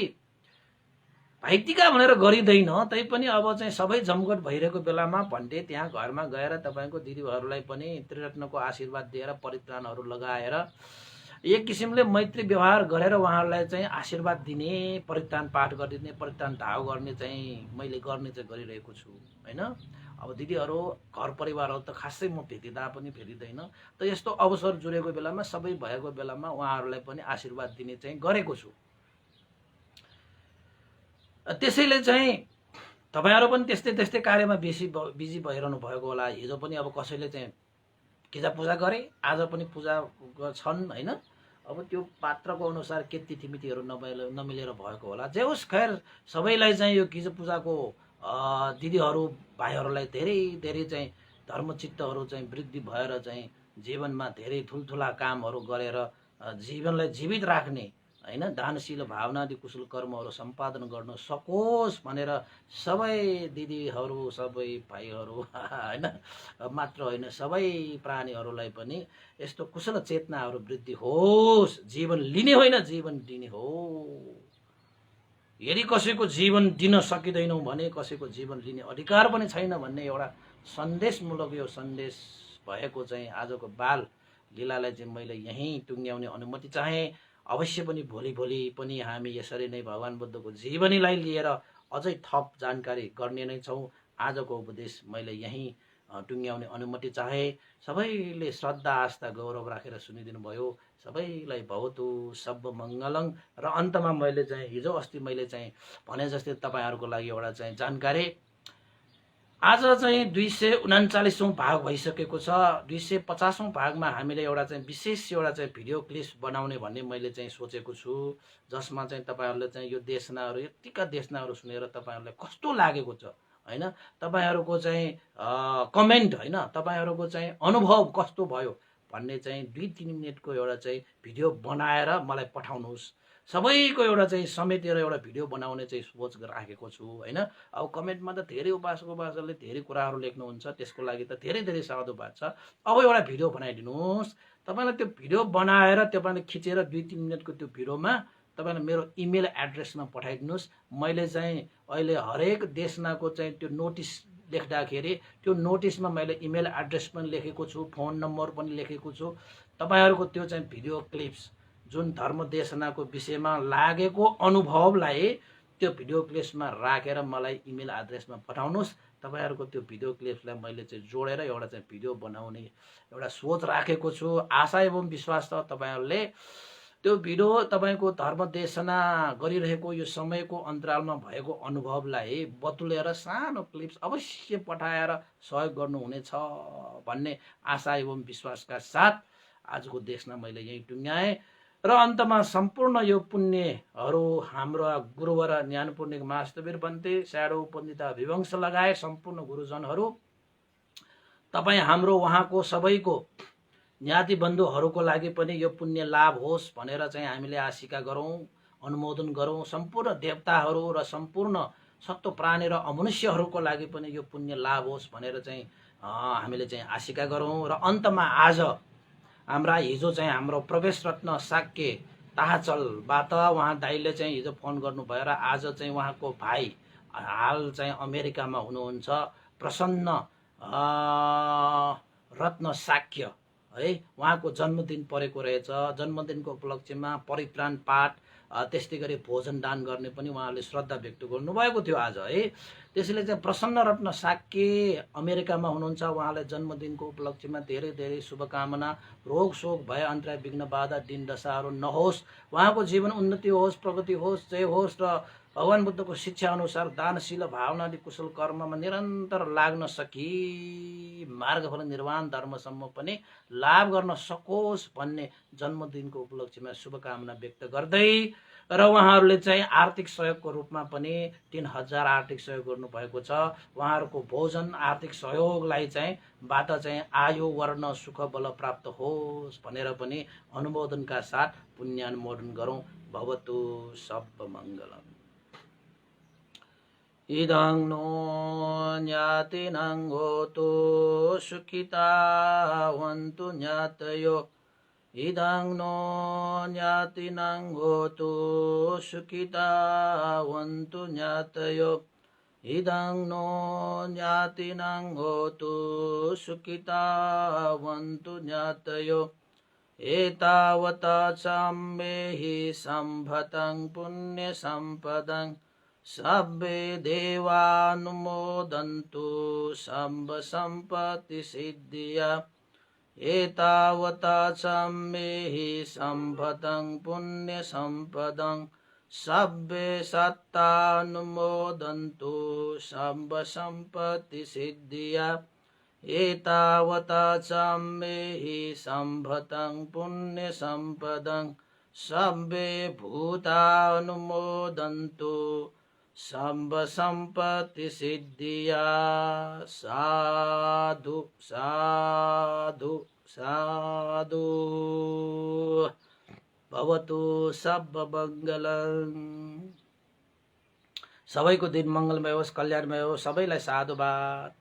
भाइटिका भनेर गरिँदैन तैपनि अब चाहिँ सबै जमघट भइरहेको बेलामा भन्टे त्यहाँ घरमा गएर तपाईँको दिदीहरूलाई पनि त्रिरत्नको आशीर्वाद दिएर परित्राणहरू लगाएर एक किसिमले मैत्री व्यवहार गरेर उहाँहरूलाई चाहिँ आशीर्वाद दिने, परित्राण पाठ गरिदिने, परित्राण धाव गर्ने चाहिँ मैले गर्ने चाहिँ गरिरहेको छु होइन। अब दिदीहरू घर परिवारहरू त खासै म भेटिँदा पनि भेटिँदैन, त यस्तो अवसर जुरेको बेलामा सबै भएको बेलामा उहाँहरूलाई पनि आशीर्वाद दिने चाहिँ गरेको छु। त्यसैले चाहिँ तपाईँहरू पनि त्यस्तै त्यस्तै कार्यमा बिजी भइरहनु भएको होला। हिजो पनि अब कसैले चाहिँ हिजो पूजा गरे, आज पनि पूजा छन् होइन। अब त्यो पात्रको अनुसार के तिथिमितिहरू नमिलेर भएको होला, जे होस् खैर सबैलाई चाहिँ यो हिजो पूजाको दिदीहरू भाइहरूलाई धेरै धेरै चाहिँ धर्मचित्तहरू चाहिँ वृद्धि भएर चाहिँ जीवनमा धेरै ठुल्ठुला कामहरू गरेर जीवनलाई जीवित राख्ने होइन, दानशील भावनादि कुशल कर्महरू सम्पादन गर्न सकोस् भनेर सबै दिदीहरू सबै भाइहरू होइन मात्र होइन सबै प्राणीहरूलाई पनि यस्तो कुशल चेतनाहरू वृद्धि होस्। जीवन लिने होइन जीवन दिने हो। यदि कसैको जीवन दिन सकिँदैनौँ भने कसैको जीवन लिने अधिकार पनि छैन भन्ने एउटा सन्देशमूलक यो सन्देश भएको चाहिँ आजको बाल लीलालाई चाहिँ मैले यहीँ टुङ्ग्याउने अनुमति चाहे। अवश्य पनि भोलि पनि हामी यसरी नै भगवान् बुद्धको जीवनीलाई लिएर अझै थप जानकारी गर्ने नै छौँ। आजको उपदेश मैले यहीँ टुङ्ग्याउने अनुमति चाहे। सबैले श्रद्धा आस्था गौरव राखेर सुनिदिनु भयो। सबैलाई भवतु सब मङ्गलङ। र अन्तमा मैले चाहिँ हिजो अस्ति मैले चाहिँ भने जस्तै तपाईँहरूको लागि एउटा चाहिँ जानकारी, आज चाहिँ 239औं भाग भइसकेको छ। 250औं भागमा हामीले एउटा चाहिँ विशेष एउटा चाहिँ भिडियो क्लिप्स बनाउने भन्ने मैले चाहिँ सोचेको छु, जसमा चाहिँ तपाईँहरूले चाहिँ यो देशनाहरू यतिका देशनाहरू सुनेर तपाईँहरूलाई कस्तो लागेको छ होइन, तपाईँहरूको चाहिँ कमेन्ट होइन, तपाईँहरूको चाहिँ अनुभव कस्तो भयो भन्ने चाहिँ 2-3 मिनटको एउटा चाहिँ भिडियो बनाएर मलाई पठाउनुहोस्। सबैको एउटा चाहिँ समेटेर एउटा भिडियो बनाउने चाहिँ सोच राखेको छु होइन। अब कमेन्टमा त धेरै उपासकले धेरै कुराहरू लेख्नुहुन्छ, त्यसको लागि त धेरै धेरै साधुवाद छ। अब एउटा भिडियो बनाइदिनुहोस्। तपाईँलाई त्यो भिडियो बनाएर तपाईँले खिचेर 2-3 मिनटको त्यो भिडियोमा तपाईँले मेरो इमेल एड्रेसमा पठाइदिनुहोस्। मैले चाहिँ अहिले हरेक देशनाको चाहिँ त्यो नोटिस लेख्दाखेरि त्यो नोटिसमा मैले इमेल एड्रेस पनि लेखेको छु, फोन नम्बर पनि लेखेको छु। तपाईँहरूको त्यो चाहिँ भिडियो क्लिप्स जुन धर्म देशनाको विषयमा लागेको अनुभवलाई त्यो भिडियो क्लिप्समा राखेर मलाई इमेल एड्रेसमा पठाउनुहोस्। तपाईँहरूको त्यो भिडियो क्लिप्सलाई मैले चाहिँ जोडेर एउटा चाहिँ भिडियो बनाउने एउटा सोच राखेको छु। आशा एवं विश्वास छ तपाईँहरूले त्यो भिडियो तपाईँको धर्म देशना गरिरहेको यो समयको अन्तरालमा भएको अनुभवलाई बतुलेर सानो क्लिप्स अवश्य पठाएर सहयोग गर्नुहुनेछ भन्ने आशा एवं विश्वासका साथ आजको देशना मैले यही टुङ्ग्याएँ। र अन्तमा सम्पूर्ण यो पुण्यहरू हाम्रा गुरुवर ज्ञानपूर्णिक मास्तवीर बन्ते स्याडो पण्डिता विवंश लगाए सम्पूर्ण गुरुजनहरू, तपाईँ हाम्रो उहाँको सबैको ज्ञाति बन्धुहरूको लागि पनि यो पुण्य लाभ होस् भनेर चाहिँ हामीले आशिका गरौँ, अनुमोदन गरौँ। सम्पूर्ण देवताहरू र सम्पूर्ण सत्व प्राणी र अमनुष्यहरूको लागि पनि यो पुण्य लाभ होस् भनेर चाहिँ हामीले चाहिँ आशिका गरौँ। र अन्तमा आज हाम्रा हिजो चाहिँ हाम्रो प्रवेश रत्न साक्य ताहाचलबाट उहाँ दाइले चाहिँ हिजो फोन गर्नुभयो र आज चाहिँ उहाँको भाइ हाल चाहिँ अमेरिकामा हुनुहुन्छ प्रसन्न रत्न साक्य है, उहाँको जन्मदिन परेको रहेछ। जन्मदिनको उपलक्ष्यमा परित्राण पाठ त्यस्तै गरी भोजन दान गर्ने पनि उहाँले श्रद्धा व्यक्त गर्नुभएको थियो आज है। त्यसैले चाहिँ प्रसन्न रत्न साक्य अमेरिकामा हुनुहुन्छ, उहाँलाई जन्मदिनको उपलक्ष्यमा धेरै धेरै शुभकामना। रोग शोक भय अन्तराय विघ्न बाधा दिन दशाहरू नहोस्, उहाँको जीवन उन्नति होस्, प्रगति होस्, जय होस् र भगवान् बुद्धको शिक्षा अनुसार दानशील भावनादि कुशल कर्ममा निरन्तर लाग्न सकी मार्गफल निर्वाण धर्मसम्म पनि लाभ गर्न सकोस् भन्ने जन्मदिनको उपलक्ष्यमा शुभकामना व्यक्त गर्दै र उहाँहरूले चाहिँ आर्थिक सहयोगको रूपमा पनि 3000 आर्थिक सहयोग गर्नुभएको छ। उहाँहरूको भोजन आर्थिक सहयोगलाई चाहिँ बाट चाहिँ आयु वर्ण सुख बल प्राप्त होस् भनेर पनि अनुमोदनका साथ पुण्यानुमोदन गरौँ। भवतु सब मङ्गलम्। इदं नो ज्ञातिनां होतु सुखितावन्तु ज्ञातयो। इदं नो ज्ञातिनां होतु सुखितावन्तु ज्ञातयो। इदं नो ज्ञातिनां होतु सुखितावन्तु ज्ञातयो। एतावता सम्मेहि सम्भतं पुण्यसम्पदं सब्बे देवानुमोदन्तु सम्ब सम्पत्ति सिद्धिया। एतावता सम्मेहि सम्भतं पुण्यसम्पदं सब्बे सत्तानुमोदन्तु सम्ब सम्पत्ति सिद्धिया। एतावता चाम्मे हि सम्भतं पुण्य सम्पदं सब्बे भूतानुमोदन्तु सम्ब सम्पत्ति सिद्धिया साधु साधु साधु भवतु सब मङ्गलम्। सबैको दिन मङ्गलमय होस्, कल्याणमय होस्। सबैलाई साधुवाद।